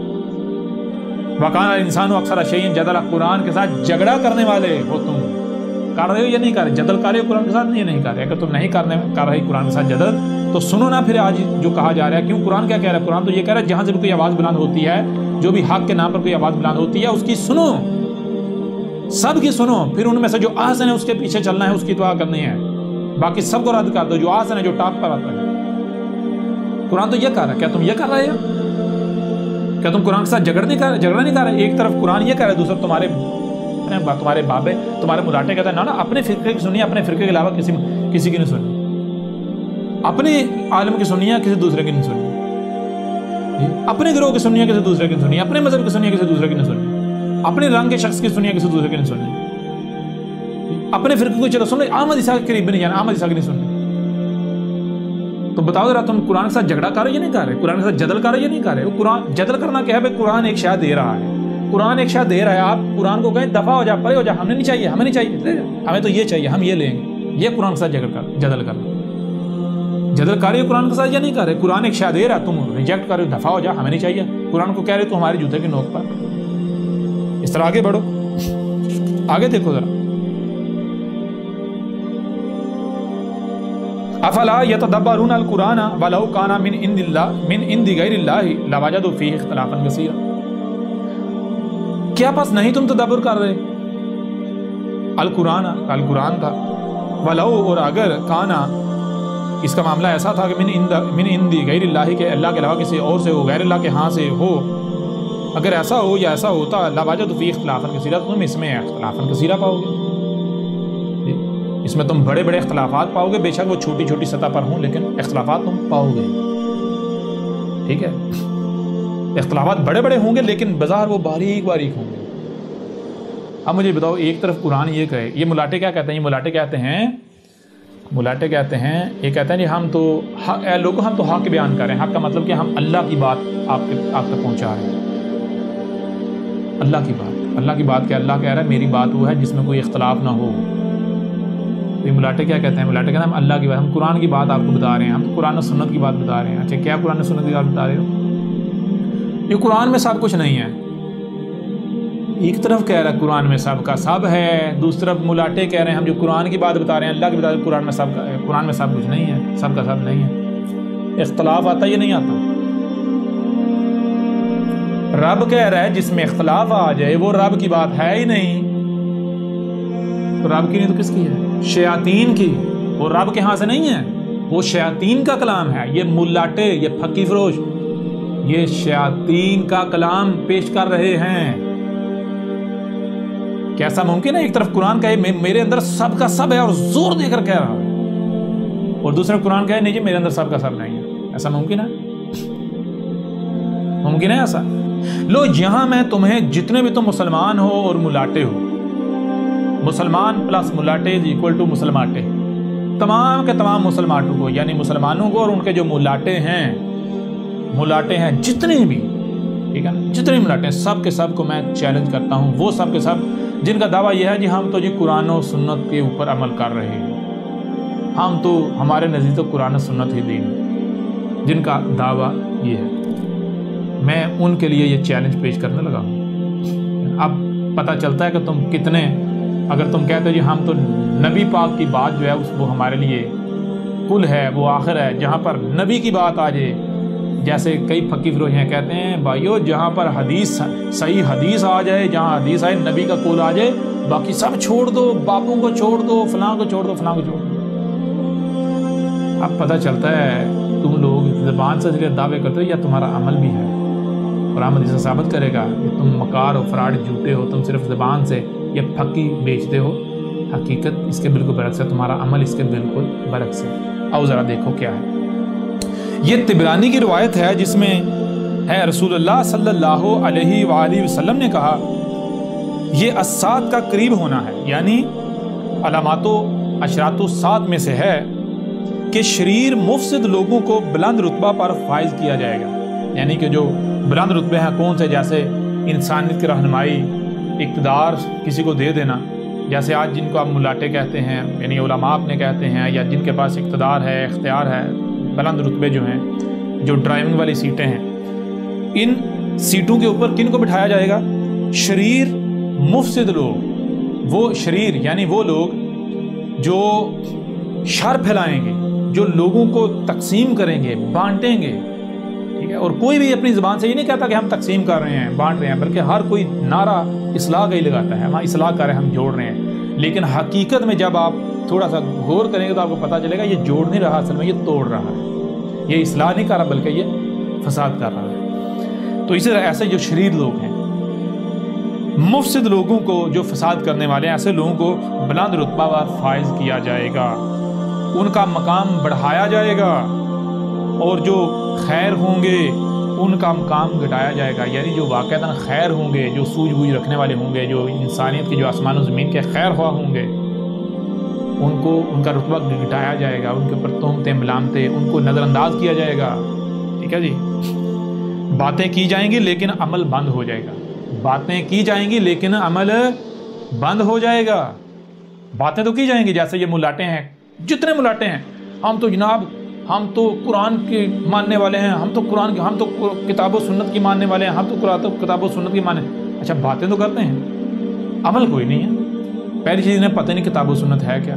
وکان الانسان اکثر شیء جدلا، قرآن کے ساتھ جھگڑا کرنے والے ہو تم۔ کر رہے ہو یا نہیں کر رہے؟ جدل کر رہے ہو قرآن کے ساتھ؟ نہیں کر رہے۔ اگر تم نہیں کر رہے قرآن کے ساتھ جدل تو سنو نا پھر آج جو کہا جا رہا ہے۔ کیوں؟ قرآن کیا کہہ رہا ہے؟ قرآن تو یہ کہہ رہا ہے جہاں سے بھی کوئی آواز بلند ہوتی ہے، جو بھی حق کے نام پر کوئی آواز بلند ہوتی ہے اس کی سنو، سب کی سنو، پھر ان میں سے جو احسن ہے اس کے پیچھے چلنا ہے، اس کی اتباع کرنی ہے، باقی سب کو رد کر دو جو احسن ہے، جو ٹاپ پر آتا ہے۔ قرآن تو یہ کہہ رہا ہے، کیا تم یہ کر رہے ہو؟ کیا تم قرآن کے ساتھ جھگڑا نہیں کر رہے؟ ایک طرف قرآن یہ کہہ رہا ہے، دوسرا تمہارے بابے، تمہارے ملاٹے کہتے ہیں نا اپنے فرقے کی سنیے، اپنے فرقے کے علاوہ کسی کی نہیں سننی، اپنے عالم کی سنیے، کسی دوسرے کی نہیں سننی، اپنے گروہ کی سنیے، کسی دوسرے کی نہیں سننی، اپنے مذہب کی سنیے، کسی دوسرے کی نہیں سننی، اپنے رنگ کے شخص کی سنیے، کسی دوسرے کی نہیں سننی، اپنے فرقے کو چلو سن لو، احمد عیسیٰ کے قریب نہیں جانا، احمد عیسیٰ کی نہیں سننی۔ تو بتاؤ ذرا، تم قرآن کے ساتھ جھگڑا کر رہے یا نہیں کر رہے؟ قرآن کے ساتھ جدل کر رہے یا نہیں کر رہے؟ قرآن جدل کرنا کیا ہے بھائی؟ قرآن ایک شے دے رہا ہے، قرآن ایک شے دے رہا ہے، آپ قرآن کو کہیں دفع ہو جا، پرے ہو جا، ہمیں نہیں چاہیے، ہمیں نہیں چاہیے، ہمیں تو یہ چاہیے، ہم یہ لیں گے۔ یہ قرآن کے ساتھ جدل کرنا، جدل کر رہے ہو قرآن کے ساتھ یا نہیں کر رہے؟ قرآن ایک شے دے رہا ہے، تم ریجیکٹ کر رہے ہو، دفع ہو جا، ہمیں نہیں چاہیے۔ قرآن کو کہہ رہے ہو تو ہمارے جوتے کی نوک پر۔ اس طرح آگے بڑھو، آگے دیکھو ذرا، افلا یتدبرون القرآن ولو کان من عند غیر اللہ لوجدوا فیہ اختلافا کثیرا. کیا پس نہیں تم تدبر کر رہے؟ القرآن تھا، ولو اور اگر کانا اس کا معاملہ ایسا تھا کہ من عند غیر اللہ کے اللہ کے علاوہ کسی اور سے ہو، غیر اللہ کے ہاں سے ہو، اگر ایسا ہو یا ایسا ہوتا لوجدوا فیہ اختلافا کثیرا، تم اس میں اختلافا کثیرا پاؤ گے. اس میں تم بڑے بڑے اختلافات پاؤ گے، بے شک وہ چھوٹی چھوٹی سطح پر ہوں لیکن اختلافات تم پاؤ گے. ٹھیک ہے، اختلافات بڑے بڑے ہوں گے لیکن بظاہر وہ باریک باریک ہوں گے. اب مجھے بتاؤ، ایک طرف قرآن یہ کہے، یہ ملاٹے کیا کہتے ہیں؟ یہ ملاٹے کہتے ہیں یہ کہتے ہیں جی ہم تو لوگوں ہم تو حق بیان کر رہے ہیں. حق کا مطلب کہ ہم اللہ کی بات آپ تک پہنچا رہے ہیں. اللہ کی بات کہ اللہ کہہ رہا ہے میری بات وہ ہے جس میں کوئی اختلاف نہ ہو. یہ ملاٹے کیا کہتے ہیں؟ ملاٹے کہتے ہیں ہم اللہ کی بات، ہم قرآن کی بات آپ کو بتا رہے ہیں، ہم قرآن و سنت کی بات بتا رہے ہیں. اچھا کیا قرآن و سنت کی بات بتا رہے ہو؟ یہ قرآن میں سب کچھ نہیں ہے. ایک طرف کہہ رہا ہے قرآن میں سب کا سب ہے، دوسری طرف ملاٹے کہہ رہے ہیں ہم جو قرآن کی بات بتا رہے ہیں اللہ کی بتا رہے ہیں قرآن میں سب کچھ نہیں ہے، سب کا سب نہیں ہے. اختلاف آتا یا نہیں آتا؟ رب کہہ رہا ہے جس میں اختلاف آ جائے وہ رب کی بات ہے ہی نہیں. تو رب کی نہیں تو کس کی ہے؟ شیاطین کی. وہ رب کے ہاں سے نہیں ہے، وہ شیاطین کا کلام ہے. یہ ملاٹے، یہ پھکی فروش، یہ شیاطین کا کلام پیش کر رہے ہیں. کیسا ممکن ہے ایک طرف قرآن کہے میرے اندر سب کا سب ہے اور زور دے کر کہہ رہا ہے، اور دوسرے قرآن کہے نہیں جی میرے اندر سب کا سب نہیں ہے؟ ایسا ممکن ہے؟ ممکن ہے ایسا؟ لو یہاں میں تمہیں جتنے بھی تم مسلمان ہو اور ملاٹے ہو، مسلمان پلس ملاٹے از اکول ٹو مسلماٹے، تمام کے تمام مسلمانوں کو یعنی مسلمانوں کو اور ان کے جو ملاٹے ہیں جتنے بھی، ٹھیک ہے نا، جتنے ملاٹے ہیں سب کے سب کو میں چیلنج کرتا ہوں. وہ سب کے سب جن کا دعویٰ یہ ہے جی ہم تو جی قرآن و سنت کے اوپر عمل کر رہے ہیں، ہم تو ہمارے نزدیک تو قرآن و سنت ہی دین، جن کا دعویٰ یہ ہے، میں ان کے لیے یہ چیلنج پیش کرنے لگا ہوں. اب پتہ چلتا ہے کہ تم کتنے، اگر تم کہتے ہو جی ہم تو نبی پاک کی بات جو ہے وہ ہمارے لیے کل ہے، وہ آخر ہے، جہاں پر نبی کی بات آ جائے، جیسے کئی پھکی فروش ہیں کہتے ہیں بھائیو جہاں پر صحیح حدیث آ جائے، جہاں حدیث آئے نبی کا قول آ جائے، باقی سب چھوڑ دو، باپوں کو چھوڑ دو، فلاں کو چھوڑ دو، فلاں کو چھوڑ دو. اب پتہ چلتا ہے تم لوگ زبان سے صرف دعوے کرتے ہو یا تمہارا عمل بھی ہے، اور عمل اسے ثابت کرے گا کہ تم مکار و فراڈ جھوٹے ہو. تم صرف زبان سے یہ پھکی بیچتے ہو، حقیقت اس کے بالکل برعکس ہے، تمہارا عمل اس کے بالکل برعکس ہے. آؤ ذرا دیکھو کیا ہے. یہ طبرانی کی روایت ہے جس میں ہے رسول اللہ صلی اللہ علیہ وآلہ وسلم نے کہا یہ الساعۃ کا قریب ہونا ہے، یعنی علامات و اشراط الساعۃ میں سے ہے کہ شریر مفسد لوگوں کو بلند رتبہ پر فائز کیا جائے گا. یعنی کہ جو بلند رتبے ہیں کون سے؟ جیسے انسانیت کی رہنمائی، اقتدار کسی کو دے دینا، جیسے آج جن کو آپ ملاٹے کہتے ہیں یعنی علماء اپنے کہتے ہیں، یا جن کے پاس اقتدار ہے، اختیار ہے، بلند رتبے جو ہیں، جو ڈرائیونگ والی سیٹیں ہیں، ان سیٹوں کے اوپر کن کو بٹھایا جائے گا؟ شریر مفسد لوگ. وہ شریر یعنی وہ لوگ جو شر پھیلائیں گے، جو لوگوں کو تقسیم کریں گے، بانٹیں گے. ٹھیک ہے، اور کوئی بھی اپنی زبان سے یہ نہیں کہتا کہ ہم تقسیم کر رہے ہیں، بانٹ رہے ہیں، بلکہ ہر کوئی نعرہ اصلاح کا ہی لگاتا ہے، ہم اصلاح کر رہے ہیں، ہم جوڑ رہے ہیں. لیکن حقیقت میں جب آپ تھوڑا سا غور کریں گے تو آپ کو پتہ چلے گا یہ جوڑ نہیں رہا، اصل میں یہ توڑ رہا ہے، یہ اصلاح نہیں کر رہا بلکہ یہ فساد کر رہا ہے. تو اسی طرح ایسے جو شریر لوگ ہیں، مفسد لوگوں کو جو فساد کرنے والے ہیں، ایسے لوگوں کو بلند رتبہ پر فائز کیا جائے گا، ان کا مقام بڑھایا جائے گا، اور جو خیر ہوں گے ان کا مقام گھٹایا جائے گا. یعنی جو واقعتاً خیر ہوں گے، جو سوجھ بوجھ رکھنے والے ہوں گے، جو انسانیت کے، جو آسمان و زمین کے خیر خواہ ہوں گے، ان کا رتبہ گھٹایا جائے گا، ان کے اوپر تہمتیں ملامتیں، ان کو نظر انداز کیا جائے گا. ٹھیک ہے جی، باتیں کی جائیں گی لیکن عمل بند ہو جائے گا. باتیں کی جائیں گی لیکن عمل بند ہو جائے گا. باتیں تو کی جائیں گی، جیسے یہ ملاٹے ہیں، جتنے ملاٹے ہیں، ہم تو جناب ہم تو قرآن کے ماننے والے ہیں، ہم تو کتاب و سنت کی ماننے والے ہیں، ہم تو کتاب و سنت کی ماننے. اچھا باتیں تو کرتے ہیں، عمل کوئی نہیں ہے. پہلی چیز انہیں پتہ نہیں کتاب و سنت ہے کیا.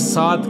7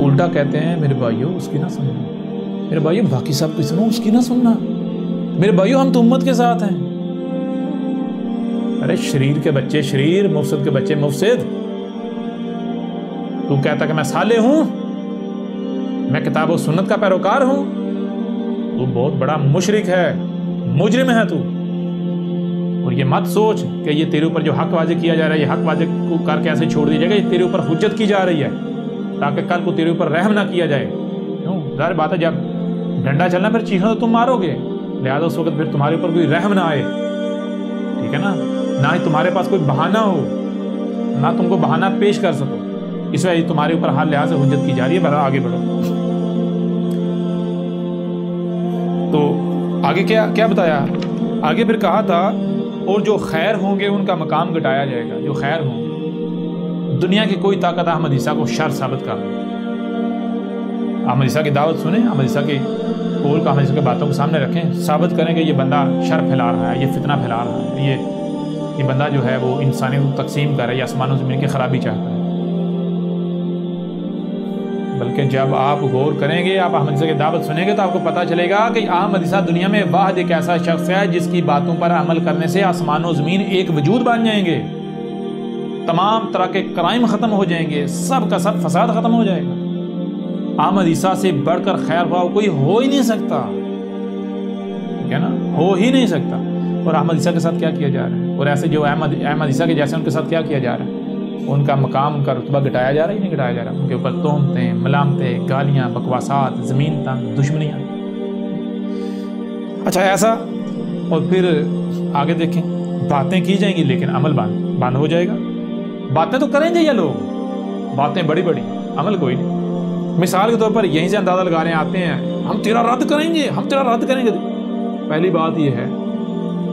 الٹا کہتے ہیں میرے بھائیوں اس کی نہ سننا، میرے بھائیوں باقی سب کچھ سنو، اس کی نہ سننا، میرے بھائیوں ہم تو امت کے ساتھ ہیں۔ ارے شریر کے بچے شریر، مفسد کے بچے مفسد، تو کہتا کہ میں صالح ہوں، میں کتاب و سنت کا پیروکار ہوں، تو بہت بڑا مشرک ہے، مجرم ہے تو۔ اور یہ مت سوچ کہ یہ تیرے اوپر جو حق واضح کیا جا رہا ہے، یہ حق واضح کو کر کے ایسے چھوڑ دیا جائے گا، یہ تیرے اوپر حجت کی جا رہی ہے تاکہ کل کو تیرے اوپر رحم نہ کیا جائے۔ کیوں؟ ظاہر بات ہے جب ڈنڈا چلنا پھر چیخنا تو تم مارو گے، لہذا اس وقت پھر تمہارے اوپر کوئی رحم نہ آئے، ٹھیک ہے نا، نہ ہی تمہارے پاس کوئی بہانہ ہو، نہ تم کو بہانہ پیش کر سکو، اس وجہ تمہارے اوپر ہر لحاظ سے حجت کی جا رہی ہے۔ بڑھو آگے بڑھو۔ تو آگے کیا بتایا؟ آگے پھر کہا تھا اور جو خیر ہوں گے ان کا مقام گھٹایا جائے گا۔ جو خیر ہوں گے، دنیا کی کوئی طاقت احمد عیسیٰ کو شر ثابت کر دے۔ احمد عیسیٰ کی دعوت سنیں، احمد عیسیٰ کے قول کا، احمد عیسیٰ کی باتوں کو سامنے رکھیں، ثابت کریں کہ یہ بندہ شر پھیلا رہا ہے، یہ فتنہ پھیلا رہا ہے، یہ بندہ جو ہے وہ انسانیت کو تقسیم کر رہا ہے، یہ آسمان و زمین کی خرابی چاہتا ہے۔ بلکہ جب آپ غور کریں گے، آپ احمد عیسیٰ کی دعوت سنیں گے تو آپ کو پتہ چلے گا کہ احمد عیسیٰ دنیا میں واحد ایک ایسا شخص ہے جس کی باتوں پر عمل کرنے سے آسمان و زمین ایک وجود بن جائیں گے، تمام طرح کے کرائم ختم ہو جائیں گے، سب کا سب فساد ختم ہو جائے گا۔ احمد عیسیٰ سے بڑھ کر خیر خواہ کوئی ہو ہی نہیں سکتا، ٹھیک ہے نا، ہو ہی نہیں سکتا۔ اور احمد عیسیٰ کے ساتھ کیا کیا جا رہا ہے، اور ایسے جو احمد عیسیٰ کے جیسے ان کے ساتھ کیا کیا جا رہا ہے، ان کا مقام، ان کا رتبہ گھٹایا جا رہا ہے ہی نہیں گھٹایا جا رہا، ان کے اوپر تہمتیں، ملامتیں، گالیاں، بکواسات، زمین تنگ، دشمنیاں۔ اچھا ایسا، اور پھر آگے دیکھیں، باتیں کی جائیں گی لیکن عمل بند ہو جائے گا۔ باتیں تو کریں گے یہ لوگ، باتیں بڑی بڑی، عمل کوئی نہیں۔ مثال کے طور پر یہیں سے اندازہ لگا رہے ہیں، آتے ہیں ہم تیرا رد کریں گے، ہم تیرا رد کریں گے۔ پہلی بات یہ ہے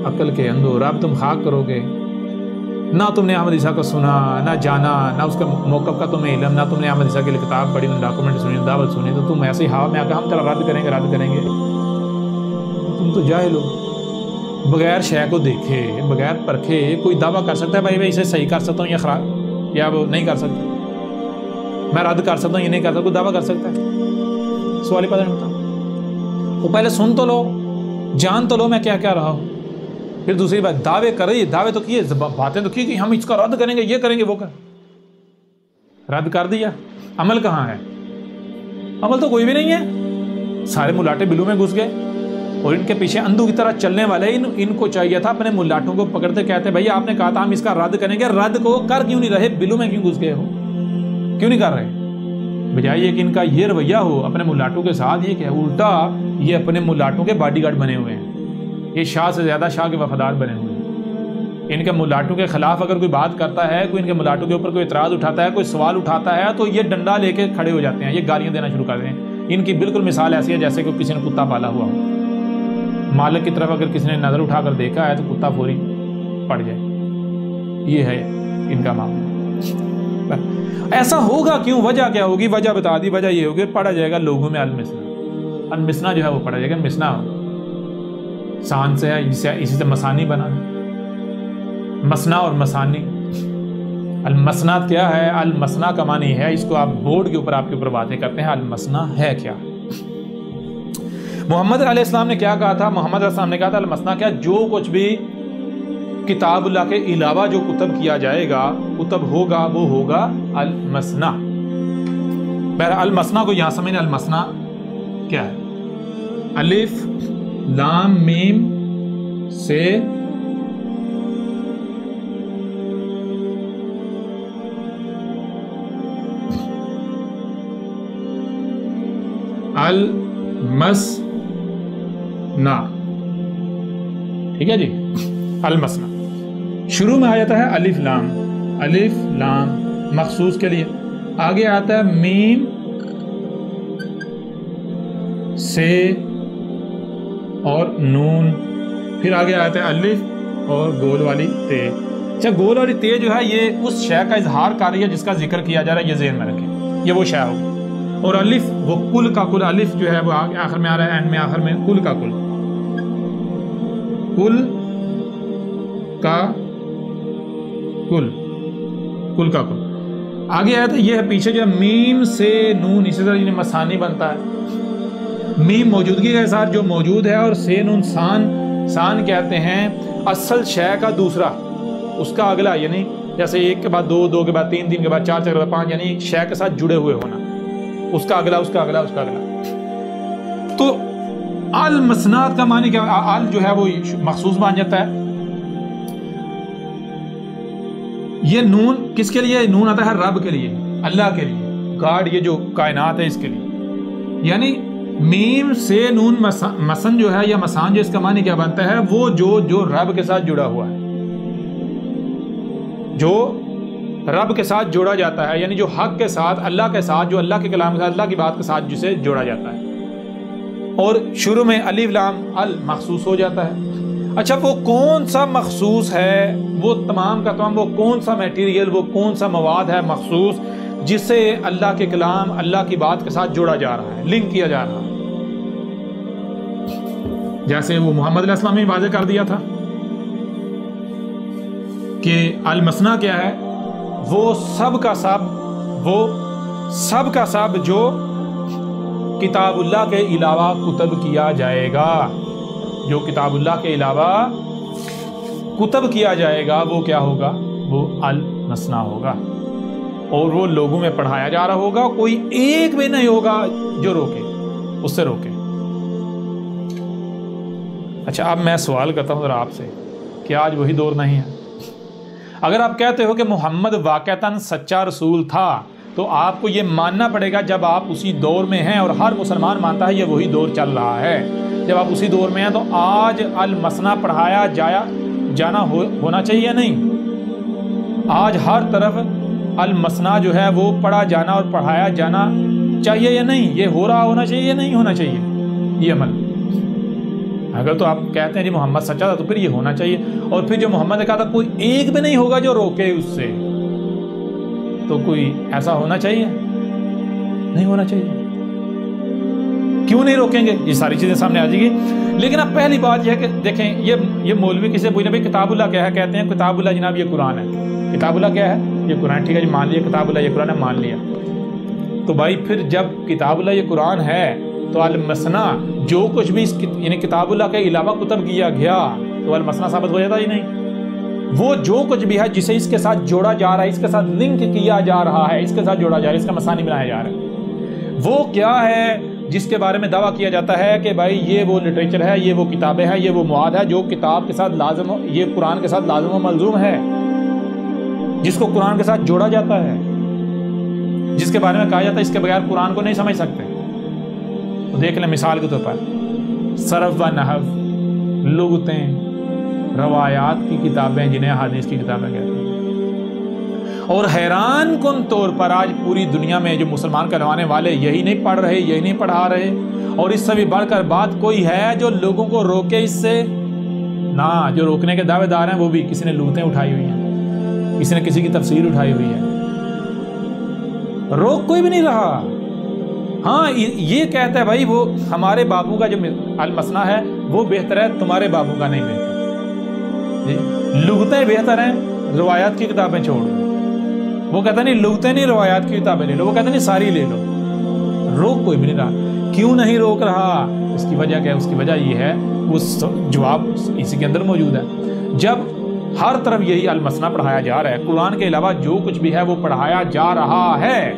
عقل کے اندھو، رب تم خاک کرو گے، نہ تم نے احمد عیسیٰ کو سنا، نہ جانا، نہ اس کا موقف کا تمہیں علم، نہ تم نے احمد عیسیٰ کے لیے کتاب پڑھی، نہ ڈاکومنٹ سنی، دعوت سنی، تو تم ایسے ہی ہوا میں آ کے ہم تیرا رد کریں گے۔ تم تو جاہل ہو، بغیر شے کو دیکھے، بغیر پرکھے کوئی دعویٰ کر سکتا ہے بھائی اسے صحیح کر سکتا ہوں یا خراب، یا وہ نہیں کر سکتا، میں رد کر سکتا ہوں یہ نہیں کر سکتا، کوئی دعویٰ کر سکتا ہے؟ سوال ہی پتہ نہیں ہوتا۔ وہ پہلے سن تو لو، جان تو لو میں کیا کہہ رہا ہوں، پھر دوسری بات دعوے کر رہی ہے، دعوے تو کیے، باتیں تو کی کہ ہم اس کا رد کریں گے، یہ کریں گے، وہ رد کر دیا، عمل کہاں ہے؟ عمل تو کوئی بھی نہیں ہے، سارے ملاٹے بلو میں گھس گئے، اور ان کے پیچھے اندھو کی طرح چلنے والے ان کو چاہیے تھا اپنے ملاٹوں کو پکڑتے کہتے بھائی آپ نے کہا تھا ہم اس کا رد کریں گے، رد کو کر کیوں نہیں رہے؟ بلو میں کیوں گھس گئے ہو، کیوں نہیں کر رہے؟ بجائے یہ کہ ان کا یہ رویہ ہو اپنے ملاٹوں کے ساتھ، یہ کہ الٹا یہ اپنے ملاٹوں کے باڈی گارڈ بنے ہوئے ہیں، یہ شاہ سے زیادہ شاہ کے وفادار بنے ہوئے ہیں۔ ان کے ملاٹوں کے خلاف اگر کوئی بات کرتا ہے، کوئی ان کے ملاٹوں کے اوپر کوئی اعتراض اٹھاتا ہے، کوئی سوال اٹھاتا ہے، تو یہ ڈنڈا لے کے کھڑے ہو جاتے ہیں، یہ گالیاں دینا شروع کر دیں۔ ان کی بالکل مثال ایسی ہے جیسے کہ کسی نے کتا پالا ہوا ہو، مالک کی طرف اگر کسی نے نظر اٹھا کر دیکھا ہے تو کتا فوری پڑ جائے، یہ ہے ان کا معاملہ۔ ایسا ہوگا کیوں؟ وجہ کیا ہوگی؟ وجہ بتا دی، وجہ یہ ہوگی پڑھا جائے گا لوگوں میں المسنا، المسنا جو ہے وہ پڑھا جائے گا، مسنا سان سے ہے، اسی سے مسانی بنا، مسنا اور مسانی۔ المسنات کیا ہے؟ المسنا کا معنی ہے، اس کو آپ بورڈ کے اوپر آپ کے اوپر باتیں کرتے ہیں، المسنا ہے کیا؟ محمد علیہ السلام نے کیا کہا تھا؟ محمد علیہ السلام نے کہا تھا المسنا کیا؟ جو کچھ بھی کتاب اللہ کے علاوہ جو کتب کیا جائے گا، کتب ہوگا، وہ ہوگا المسنا۔ بہرحال المسنا کو یہاں سمجھیں، المسنا کیا ہے؟ الف لام میم سے المسنا، ٹھیک ہے جی، المسنا شروع میں آ جاتا ہے الف لام، الف لام مخصوص کے لیے، آگے آتا ہے میم سے اور نون، پھر آگے آتا ہے الف اور گول والی تے۔ اچھا گول والی تے جو ہے یہ اس شے کا اظہار کر رہی ہے جس کا ذکر کیا جا رہا ہے، یہ ذہن میں رکھیں، یہ وہ شے ہوگی۔ اور الف وہ کل کا کل، الف جو ہے وہ آخر میں آ رہا ہے، اینڈ میں آخر میں کل کا کل، کل کا کل، کل کا کل۔ آگے آیا تھا یہ ہے پیچھے جو میم سے نون اسی طرح مسانی بنتا ہے. میم موجودگی کے ساتھ جو موجود ہے اور سے نون سان کہتے ہیں اصل شے کا دوسرا اس کا اگلا, یعنی جیسے ایک کے بعد دو, دو کے بعد تین, تین کے بعد چار, چار کے بعد پانچ, یعنی ایک شے کے ساتھ جڑے ہوئے ہونا, اس کا اگلا, اس کا اگلا, اس کا اگلا. تو المسنات کا معنی کیا, ال جو ہے وہ مخصوص بن جاتا ہے. یہ نون کس کے لیے, نون آتا ہے رب کے لیے, اللہ کے لیے, گاڈ, یہ جو کائنات ہے اس کے لیے. یعنی میم سے نون مسن جو ہے یا مسان جو اس کا معنی کیا بنتا ہے, وہ جو رب کے ساتھ جڑا ہوا ہے, جو رب کے ساتھ جوڑا جاتا ہے, یعنی جو حق کے ساتھ, اللہ کے ساتھ, جو اللہ کے کلام کے ساتھ, اللہ کی بات کے ساتھ جسے جوڑا جاتا ہے, اور شروع میں الف لام ال مخصوص ہو جاتا ہے. اچھا وہ کون سا مخصوص ہے, وہ تمام کا تمام وہ کون سا میٹیریل, وہ کون سا مواد ہے مخصوص جسے اللہ کے کلام, اللہ کی بات کے ساتھ جوڑا جا رہا ہے, لنک کیا جا رہا ہے. جیسے وہ محمد علیہ السلام نے واضح کر دیا تھا کہ المسنا کیا ہے, وہ سب کا سب جو کتاب اللہ کے علاوہ کتب کیا جائے گا, جو کتاب اللہ کے علاوہ کتب کیا جائے گا وہ کیا ہوگا, وہ المسنا ہوگا, اور وہ لوگوں میں پڑھایا جا رہا ہوگا, کوئی ایک بھی نہیں ہوگا جو روکے, اس سے روکے. اچھا اب میں سوال کرتا ہوں ذرا آپ سے, کہ آج وہی دور نہیں ہے؟ اگر آپ کہتے ہو کہ محمد واقعتاً سچا رسول تھا تو آپ کو یہ ماننا پڑے گا جب آپ اسی دور میں ہیں, اور ہر مسلمان مانتا ہے یہ وہی دور چل رہا ہے, جب آپ اسی دور میں ہیں تو آج المسنا پڑھایا جانا ہونا چاہیے یا نہیں؟ آج ہر طرف المسنا جو ہے وہ پڑھا جانا اور پڑھایا جانا چاہیے یا نہیں؟ یہ ہو رہا ہونا چاہیے یا نہیں ہونا چاہیے یہ عمل؟ اگر تو آپ کہتے ہیں جی محمد سچا تھا تو پھر یہ ہونا چاہیے, اور پھر جو محمد نے کہا تھا کوئی ایک بھی نہیں ہوگا جو روکے اس سے, تو کوئی ایسا ہونا چاہیے؟ نہیں ہونا چاہیے. کیوں نہیں روکیں گے؟ یہ ساری چیزیں سامنے آ جائیں گی. لیکن اب پہلی بات یہ ہے کہ دیکھیں یہ مولوی کسی سے پوچھنا بھائی کتاب اللہ کیا ہے, کہتے ہیں کتاب اللہ جناب یہ قرآن ہے. کتاب اللہ کیا ہے؟ یہ قرآن. ٹھیک ہے جی مان لیا کتاب اللہ یہ قرآن ہے, مان لیا. تو بھائی پھر جب کتاب اللہ یہ قرآن ہے تو المسنا جو کچھ بھی یعنی کتاب اللہ کے علاوہ کتب کیا گیا تو المسنا ثابت ہو جاتا ہی نہیں. وہ جو کچھ بھی ہے جسے اس کے ساتھ جوڑا جا رہا ہے, اس کے ساتھ لنک کیا جا رہا ہے, اس کے ساتھ جوڑا جا رہا ہے, اس کا مسانی بنایا جا رہا ہے, وہ کیا ہے جس کے بارے میں دعویٰ کیا جاتا ہے کہ بھائی یہ وہ لٹریچر ہے, یہ وہ کتابیں ہیں, یہ وہ مواد ہے جو کتاب کے ساتھ لازم ہو, یہ قرآن کے ساتھ لازم و ملزوم ہے, جس کو قرآن کے ساتھ جوڑا جاتا ہے, جس کے بارے میں کہا جاتا ہے اس کے بغیر قرآن کو نہیں سمجھ سکتے. تو دیکھ لیں مثال کے طور پر صرف و نحو, لغتیں, روایات کی کتابیں جنہیں حدیث کی کتابیں کہتے ہیں. اور حیران کن طور پر آج پوری دنیا میں جو مسلمان کہلوانے والے یہی نہیں پڑھ رہے, یہی نہیں پڑھا رہے, اور اس سے بھی بڑھ کر بات کوئی ہے جو لوگوں کو روکے اس سے؟ نہ, جو روکنے کے دعوے دار ہیں وہ بھی کسی نے لغتیں اٹھائی ہوئی ہیں, کسی نے کسی کی تفسیر اٹھائی ہوئی ہے, روک کوئی بھی نہیں رہا. ہاں یہ کہتا ہے بھائی وہ ہمارے بابو کا جو المسنا ہے وہ بہتر ہے, تمہارے بابو کا نہیں بہتر. لغتیں بہتر ہیں, روایات کی کتابیں چھوڑ دو. وہ کہتا نہیں لغتیں نہیں, روایات کی کتابیں لے لو. وہ کہتا نہیں ساری لے لو. روک کوئی بھی نہیں رہا. کیوں نہیں روک رہا؟ اس کی وجہ کیا ہے؟ اس کی وجہ یہ ہے, اس جواب اسی کے اندر موجود ہے. جب ہر طرف یہی المسنا پڑھایا جا رہا ہے, قرآن کے علاوہ جو کچھ بھی ہے وہ پڑھایا جا رہا ہے,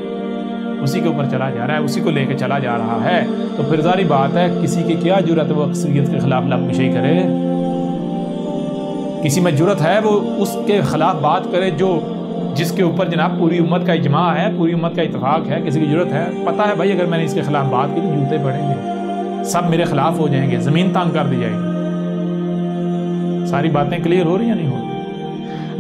اسی کے اوپر چلا جا رہا ہے, اسی کو لے کے چلا جا رہا ہے, تو پھر ظاہری بات ہے کسی کی کیا جرأت ہے وہ اکثریت کے خلاف لب کشی کرے؟ کسی میں جرأت ہے وہ اس کے خلاف بات کرے جس کے اوپر جناب پوری امت کا اجماع ہے, پوری امت کا اتفاق ہے؟ کسی کی جرأت ہے؟ پتہ ہے بھائی اگر میں نے اس کے خلاف بات کی تو جوتے پڑیں گے, سب میرے خلاف ہو جائیں گے, زمین تانگ کر دی جائے گی. ساری باتیں کلیئر ہو رہی ہیں نہیں ہو رہی؟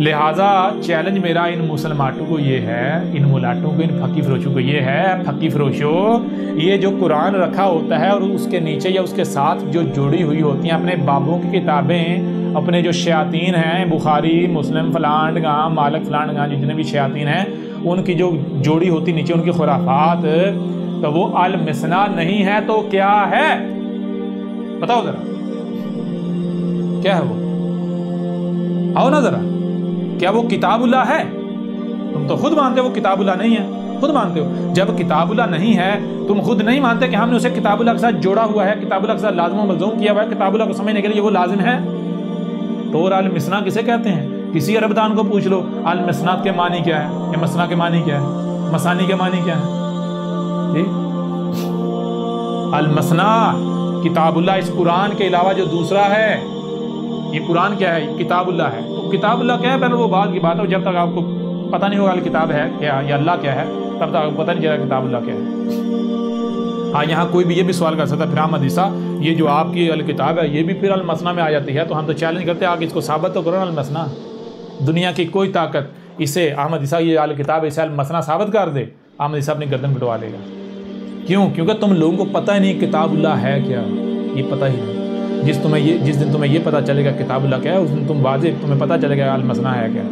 لہٰذا چیلنج میرا ان مسلمانوں کو یہ ہے, ان ملاٹوں کو, ان پھکی فروشوں کو یہ ہے, پھکی فروشوں یہ جو قرآن رکھا ہوتا ہے اور اس کے نیچے یا اس کے ساتھ جو جوڑی ہوئی ہوتی ہیں اپنے بابوں کی کتابیں, اپنے جو شیاطین ہیں, بخاری, مسلم, فلانڈ گاہ, مالک فلانڈ گاہ, جتنے بھی شیاطین ہیں ان کی جو جوڑی ہوتی نیچے ان کی خرافات, تو وہ المسنا نہیں ہے تو کیا ہے؟ بتاؤ ذرا کیا ہے وہ؟ آؤ نا ذرا, کیا وہ کتاب اللہ ہے؟ تم تو خود مانتے ہو وہ کتاب اللہ نہیں ہے، خود مانتے ہو۔ جب کتاب اللہ نہیں ہے تم خود نہیں مانتے کہ ہم نے اسے کتاب اللہ کے ساتھ جوڑا ہوا ہے، کتاب اللہ کے ساتھ لازم و ملزوم کیا ہوا ہے، کتاب اللہ کو سمجھنے کے لیے وہ لازم ہے۔ تو المثنا کسے کہتے ہیں؟ کسی عرب دان کو پوچھ لو المثنات کے معنی کیا ہے، یا مثنا کے معنی کیا ہے، مثانی کے معنی کیا ہے؟ المثنا کتاب اللہ، اس قرآن کے علاوہ جو دوسرا ہے، یہ قرآن کیا ہے؟ کتاب اللہ ہے۔ تو کتاب اللہ کیا ہے پہلے وہ بات کی بات ہے، جب تک آپ کو پتہ نہیں ہوگا کتاب ہے کیا یا اللہ کیا ہے تب تک آپ کو پتہ نہیں چلے گا کتاب اللہ کیا ہے۔ ہاں یہاں کوئی بھی یہ بھی سوال کر سکتا ہے پھر احمد عیسیٰ یہ جو آپ کی الکتاب ہے یہ بھی پھر المثنا میں آ جاتی ہے، تو ہم تو چیلنج کرتے ہیں آگے اس کو ثابت تو کرو المثنا۔ دنیا کی کوئی طاقت اسے احمد عیسیٰ یہ الکتاب اسے المثنا ثابت کر دے، احمد عیسیٰ اپنی گردن کٹوا لے گا۔ کیوں؟ کیونکہ تم لوگوں کو پتہ ہی نہیں کتاب اللہ ہے کیا، یہ پتہ ہی نہیں۔ جس دن تمہیں یہ پتہ چلے گا کتاب اللہ کیا ہے اس دن تم واضح تمہیں پتہ چلے گا المثنا ہے کیا،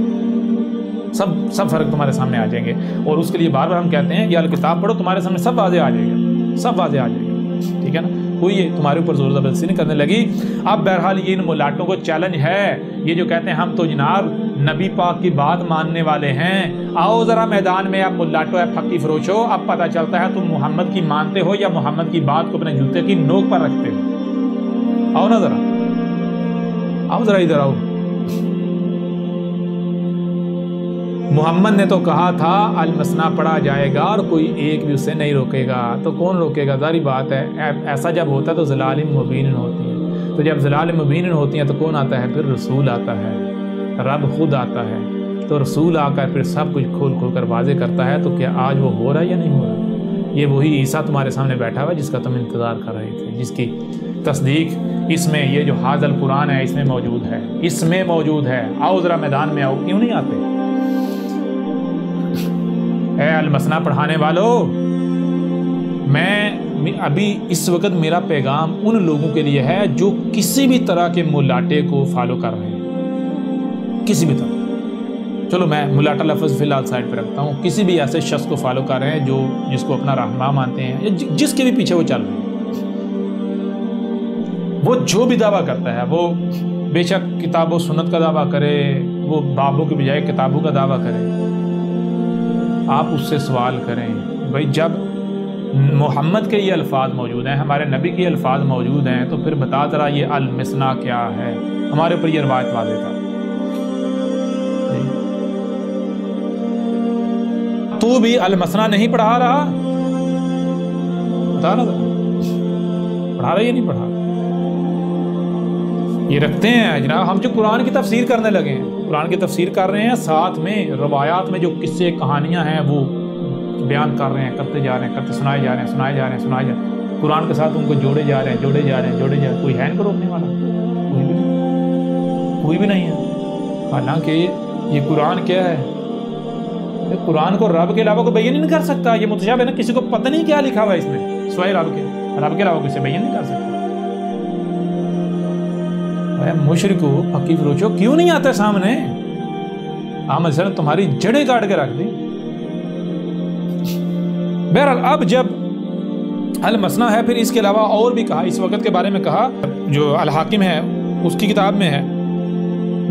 سب فرق تمہارے سامنے آ جائیں گے۔ اور اس کے لیے بار بار ہم کہتے ہیں یہ الکتاب پڑھو تمہارے سامنے سب واضح آ جائے گا، سب واضح آ جائے گا، ٹھیک ہے نا؟ کوئی یہ تمہارے اوپر زور زبردستی نہیں کرنے لگی۔ اب بہرحال یہ ان ملاٹوں کو چیلنج ہے، یہ جو کہتے ہیں ہم تو جناب نبی پاک کی بات ماننے والے ہیں، آؤ ذرا میدان میں، اب ملاٹو ہے پھکی فروشو، اب پتہ چلتا ہے تم محمد کی مانتے ہو یا محمد کی بات کو اپنے جوتے کی نوک پر رکھتے ہو۔ آؤ نا ذرا، آؤ ذرا ادھر آؤ۔ محمد نے تو کہا تھا المثنا پڑھا جائے گا اور کوئی ایک بھی اسے نہیں روکے گا، تو کون روکے گا؟ ظاہری بات ہے ایسا جب ہوتا ہے تو ضلال مبین ہوتی ہیں، تو جب ضلال مبین ہوتی ہیں تو کون آتا ہے؟ پھر رسول آتا ہے، رب خود آتا ہے، تو رسول آ کر پھر سب کچھ کھول کر واضح کرتا ہے۔ تو کیا آج وہ ہو رہا ہے یا نہیں ہو رہا؟ یہ وہی عیسیٰ تمہارے سامنے بیٹھا ہوا جس کا تم انتظار کر رہے تھے، جس کی تصدیق اس میں یہ جو حاضر القرآن ہے اس میں موجود ہے، اس میں موجود ہے۔ آؤ ذرا میدان میں آؤ، کیوں نہیں آتے؟ اے المثنا پڑھانے والو، میں ابھی اس وقت میرا پیغام ان لوگوں کے لیے ہے جو کسی بھی طرح کے ملاٹے کو فالو کر رہے ہیں، کسی بھی طرح۔ چلو میں ملاٹا لفظ فی الحال سائڈ پہ رکھتا ہوں، کسی بھی ایسے شخص کو فالو کر رہے ہیں جس کو اپنا رہنما مانتے ہیں یا جس کے بھی پیچھے وہ چل رہے ہیں، وہ جو بھی دعویٰ کرتا ہے، وہ بے شک کتاب و سنت کا دعویٰ کرے، وہ بابوں کے بجائے کتابوں کا دعویٰ کرے، آپ اس سے سوال کریں بھائی جب محمد کے یہ الفاظ موجود ہیں، ہمارے نبی کے الفاظ موجود ہیں، تو پھر بتا ذرا یہ المثنا کیا ہے؟ ہمارے اوپر یہ روایت واضح تھا۔ تو بھی المثنا نہیں پڑھا رہا، بتا رہا پڑھا رہا یا نہیں پڑھا؟ یہ رکھتے ہیں جناب، ہم جو قرآن کی تفسیر کرنے لگے ہیں، قرآن کی تفسیر کر رہے ہیں، ساتھ میں روایات میں جو قصے کہانیاں ہیں وہ بیان کر رہے ہیں، کرتے جا رہے ہیں، سنائے جا رہے ہیں، قرآن کے ساتھ ان کو جوڑے جا رہے ہیں، کوئی ہے ان کو روکنے والا؟ کوئی بھی نہیں ہے۔ حالانکہ یہ قرآن کیا ہے؟ قرآن کو رب کے علاوہ کو بیان نہیں کر سکتا، یہ متشابہ ہے نا، کسی کو پتہ نہیں کیا لکھا ہوا ہے اس میں سوائے رب کے علاوہ کسی بیان نہیں کر سکتا۔ مشرکو پکی فروشو کیوں نہیں آتے سامنے؟ احمد عیسیٰ نے تمہاری جڑیں کاٹ کے رکھ دی۔ بہرحال اب جب المثنا ہے پھر اس کے علاوہ اور بھی کہا، اس وقت کے بارے میں کہا جو الحاکم ہے اس کی کتاب میں ہے،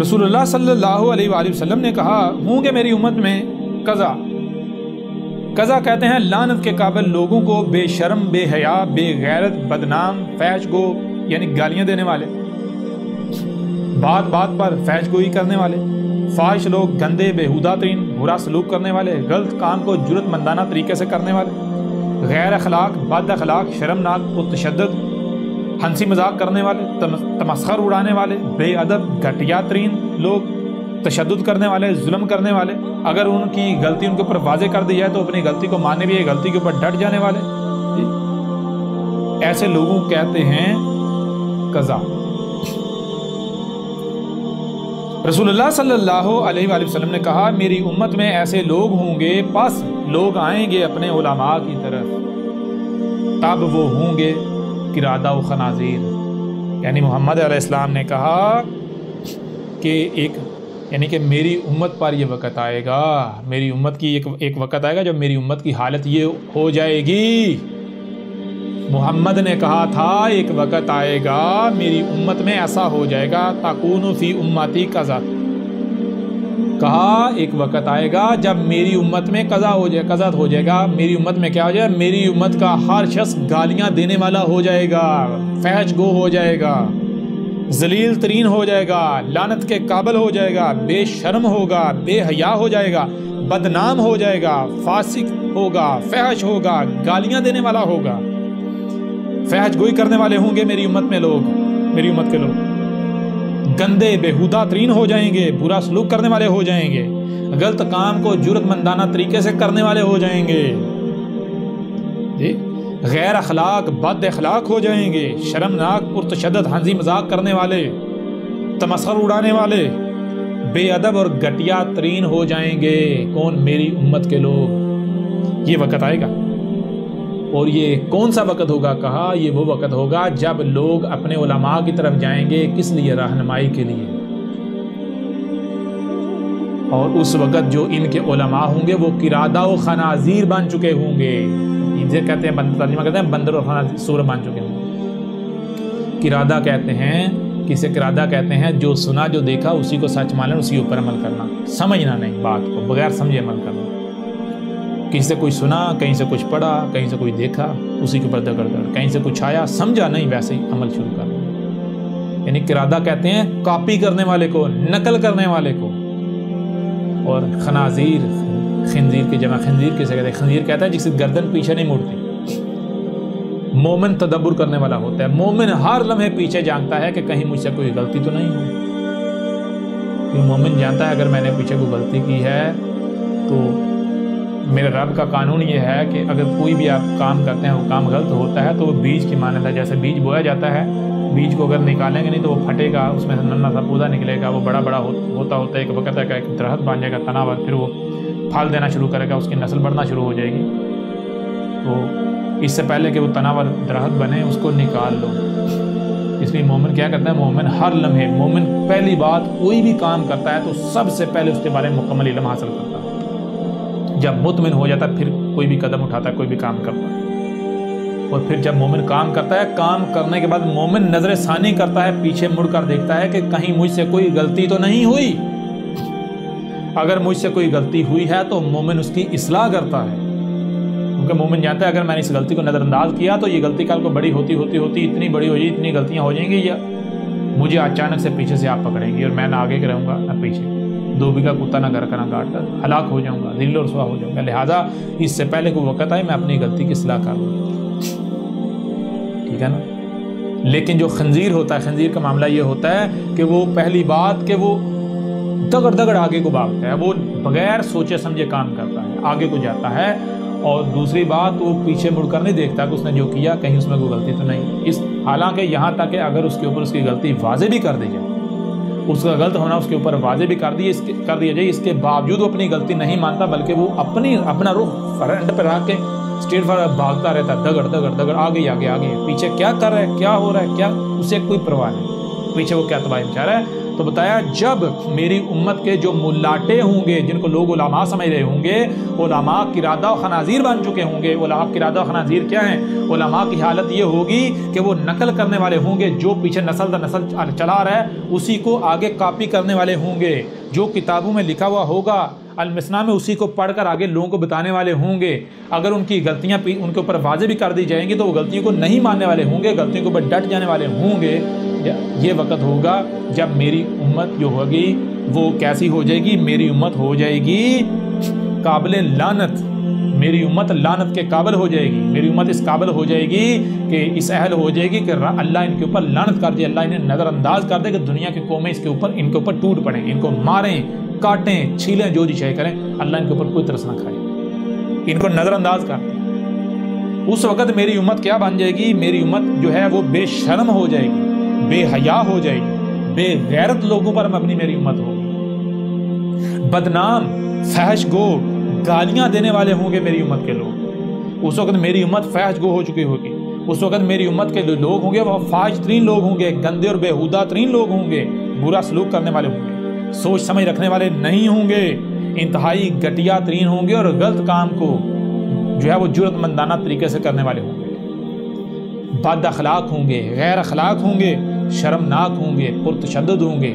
رسول اللہ صلی اللہ علیہ وآلہ وسلم نے کہا ہوں کہ میری امت میں قضا کہتے ہیں لعنت کے قابل لوگوں کو، بے شرم، بے حیا، بے غیرت، بدنام، فحش گو یعنی گالیاں دینے والے، بات بات پر فحش گوئی کرنے والے، فاحش لوگ، گندے، بےہودہ ترین، برا سلوک کرنے والے، غلط کام کو جرت مندانہ طریقے سے کرنے والے، غیر اخلاق، بد اخلاق، شرمناک، متشدد، ہنسی مذاق کرنے والے، تمسخر اڑانے والے، بے ادب، گھٹیا ترین لوگ، تشدد کرنے والے، ظلم کرنے والے، اگر ان کی غلطی ان کے اوپر واضح کر دی جائے تو اپنی غلطی کو ماننے بھی غلطی کے اوپر ڈٹ جانے والے، ایسے لوگوں کہتے ہیں قضا۔ رسول اللہ صلی اللہ علیہ وآلہ وسلم نے کہا میری امت میں ایسے لوگ ہوں گے، پس لوگ آئیں گے اپنے علماء کی طرف، تب وہ ہوں گے قردہ و خنازیر، یعنی محمد علیہ السلام نے کہا کہ یعنی کہ میری امت پر یہ وقت آئے گا، میری امت کی ایک وقت آئے گا جب میری امت کی حالت یہ ہو جائے گی۔ محمد نے کہا تھا ایک وقت آئے گا میری امت میں ایسا ہو جائے گا، تکون فی امتی قضا، کہا ایک وقت آئے گا جب میری امت میں قضا ہو جائے گا. میری امت میں کیا ہو جائے گا؟ میری امت کا ہر شخص گالیاں دینے والا ہو جائے گا، فحش گو ہو جائے گا، ذلیل ترین ہو جائے گا، لعنت کے قابل ہو جائے گا، بے شرم ہوگا، بے حیا ہو جائے گا، بدنام ہو جائے گا، فاسق ہوگا، فحش ہوگا، گالیاں دینے والا ہوگا، فحش گوئی کرنے والے ہوں گے میری امت میں لوگ، میری امت کے لوگ گندے بےہودہ ترین ہو جائیں گے، برا سلوک کرنے والے ہو جائیں گے، غلط کام کو جرت مندانہ طریقے سے کرنے والے ہو جائیں گے، جی غیر اخلاق بد اخلاق ہو جائیں گے، شرمناک پرتشدد ہنسی مذاق کرنے والے، تمسخر اڑانے والے، بے ادب اور گھٹیا ترین ہو جائیں گے. کون؟ میری امت کے لوگ. یہ وقت آئے گا. اور یہ کون سا وقت ہوگا؟ کہا یہ وہ وقت ہوگا جب لوگ اپنے علماء کی طرف جائیں گے. کس لیے؟ رہنمائی کے لیے. اور اس وقت جو ان کے علماء ہوں گے وہ قرادہ و خنازیر بن چکے ہوں گے. انہیں کہتے ہیں ترجمہ کہتے ہیں بندر اور خنازیر سور بن چکے ہوں گے. قرادہ کہتے ہیں، کسے قرادہ کہتے ہیں؟ جو سنا جو دیکھا اسی کو سچ ماننا، اسی اوپر عمل کرنا، سمجھنا نہیں بات کو، بغیر سمجھے عمل کرنا. کہیں سے کوئی سنا، کہیں سے کچھ پڑھا، کہیں سے کوئی دیکھا، اسی کے اوپر دگڑ دگڑ، کہیں سے کچھ آیا سمجھا نہیں، ویسے ہی عمل شروع کرنا. یعنی قرادہ کہتے ہیں کاپی کرنے والے کو، نقل کرنے والے کو. اور خنازیر، خنزیر کی جمع خنزیر کسے کہتے ہیں؟ خنزیر کہتا ہے جس کی گردن پیچھے نہیں مڑتی. مومن تدبر کرنے والا ہوتا ہے. مومن ہر لمحے پیچھے جانتا ہے کہ کہیں مجھ سے کوئی غلطی تو نہیں ہو. کیوں؟ مومن جانتا ہے اگر میں نے پیچھے کوئی غلطی کی ہے تو میرے رب کا قانون یہ ہے کہ اگر کوئی بھی آپ کام کرتے ہیں وہ کام غلط ہوتا ہے تو وہ بیج کی مانند ہے. جیسے بیج بویا جاتا ہے، بیج کو اگر نکالیں گے نہیں تو وہ پھٹے گا، اس میں سے ننا سا پودا نکلے گا، وہ بڑا بڑا ہوتا ہوتا ہے، ایک وقت ہے کہ ایک درخت بن جائے گا تناور، پھر وہ پھل دینا شروع کرے گا، اس کی نسل بڑھنا شروع ہو جائے گی. تو اس سے پہلے کہ وہ تناور درخت بنے اس کو نکال لو. اس لیے مومن کیا کرتا ہے؟ مومن ہر لمحے، مومن پہلی بات کوئی بھی کام کرتا ہے تو سب سے پہلے اس کے بارے میں مکمل علم حاصل کرتا ہے. جب مطمئن ہو جاتا ہے پھر کوئی بھی قدم اٹھاتا ہے، کوئی بھی کام کرتا ہے. اور پھر جب مومن کام کرتا ہے، کام کرنے کے بعد مومن نظر ثانی کرتا ہے، پیچھے مڑ کر دیکھتا ہے کہ کہیں مجھ سے کوئی غلطی تو نہیں ہوئی. اگر مجھ سے کوئی غلطی ہوئی ہے تو مومن اس کی اصلاح کرتا ہے، کیونکہ مومن جانتا ہے اگر میں نے اس غلطی کو نظر انداز کیا تو یہ غلطی کل کو بڑی ہوتی اتنی بڑی ہو جائے، اتنی غلطیاں ہو جائیں گی، یا مجھے اچانک سے پیچھے سے آپ پکڑیں گی اور میں نہ آگے کے رہوں گا نہ پیچھے، دھوبی کا کتا نہ گھر کا نہ گاٹ، ہلاک ہو جاؤں گا، ذل و رسوا ہو جاؤں گا. لہٰذا اس سے پہلے کوئی وقت آئے میں اپنی غلطی کی اصلاح کر لوں. ٹھیک ہے نا؟ لیکن جو خنزیر ہوتا ہے، خنزیر کا معاملہ یہ ہوتا ہے کہ وہ پہلی بات کہ وہ دگڑ آگے کو بھاگتا ہے، وہ بغیر سوچے سمجھے کام کرتا ہے، آگے کو جاتا ہے. اور دوسری بات وہ پیچھے مڑ کر نہیں دیکھتا کہ اس نے جو کیا کہیں اس میں کوئی غلطی تو نہیں. حالانکہ یہاں تک کہ اگر اس کے اوپر اس کی غلطی واضح بھی کر دی جائے، اس کا غلط ہونا اس کے اوپر واضح بھی کر دیا جائے، اس کے باوجود وہ اپنی غلطی نہیں مانتا، بلکہ وہ اپنا رخ فرنٹ پہ رکھ کے اسٹریٹ فارورڈ بھاگتا رہتا ہے، دگڑ آگے پیچھے کیا کر رہا ہے، کیا ہو رہا ہے، کیا اسے کوئی پرواہ نہیں، پیچھے وہ کیا تباہی مچا رہا ہے. تو بتایا جب میری امت کے جو ملاٹے ہوں گے، جن کو لوگ علماء سمجھ رہے ہوں گے، علماء قرادہ و خنازیر بن چکے ہوں گے. علماء قرادہ و خنازیر کیا ہیں؟ علماء کی حالت یہ ہوگی کہ وہ نقل کرنے والے ہوں گے، جو پیچھے نسل در نسل چلا رہا ہے اسی کو آگے کاپی کرنے والے ہوں گے، جو کتابوں میں لکھا ہوا ہوگا المثنا میں اسی کو پڑھ کر آگے لوگوں کو بتانے والے ہوں گے. اگر ان کی غلطیاں ان کے اوپر واضح بھی کر دی جائیں گی تو وہ غلطیوں کو نہیں ماننے والے ہوں گے، غلطیوں کے اوپر ڈٹ جانے والے ہوں گے. یہ وقت ہوگا جب میری امت جو ہوگی وہ کیسی ہو جائے گی؟ میری امت ہو جائے گی قابل لعنت، میری امت لعنت کے قابل ہو جائے گی. میری امت اس قابل ہو جائے گی کہ اس اہل ہو جائے گی کہ اللہ ان کے اوپر لعنت کر دے، اللہ انہیں نظر انداز کر دے کہ دنیا کی قومیں ان کے اوپر ٹوٹ پڑیں، ان کو ماریں، کاٹیں، چھیلیں، جو جی چاہے کریں، اللہ ان کے اوپر کوئی ترس نہ کھائے، ان کو نظر انداز کر دے. اس وقت میری امت کیا بن جائے گی؟ میری امت جو ہے وہ بے شرم ہو جائے گی، بے حیا ہو جائے گی، بے غیرت لوگوں پر مبنی میری امت ہوگی. بدنام، فحش گو، گالیاں دینے والے ہوں گے میری امت کے لوگ. اس وقت میری امت فحش گو ہو چکی ہوگی. اس وقت میری امت کے جو لوگ ہوں گے وہ فاحش ترین لوگ ہوں گے، گندے اور بےہودہ ترین لوگ ہوں گے، برا سلوک کرنے والے ہوں گے، سوچ سمجھ رکھنے والے نہیں ہوں گے، انتہائی گھٹیا ترین ہوں گے، اور غلط کام کو جو ہے وہ جرت مندانہ طریقے سے کرنے والے ہوں گے. بد اخلاق ہوں گے، غیر اخلاق ہوں گے، شرمناک ہوں گے، پرتشدد ہوں گے،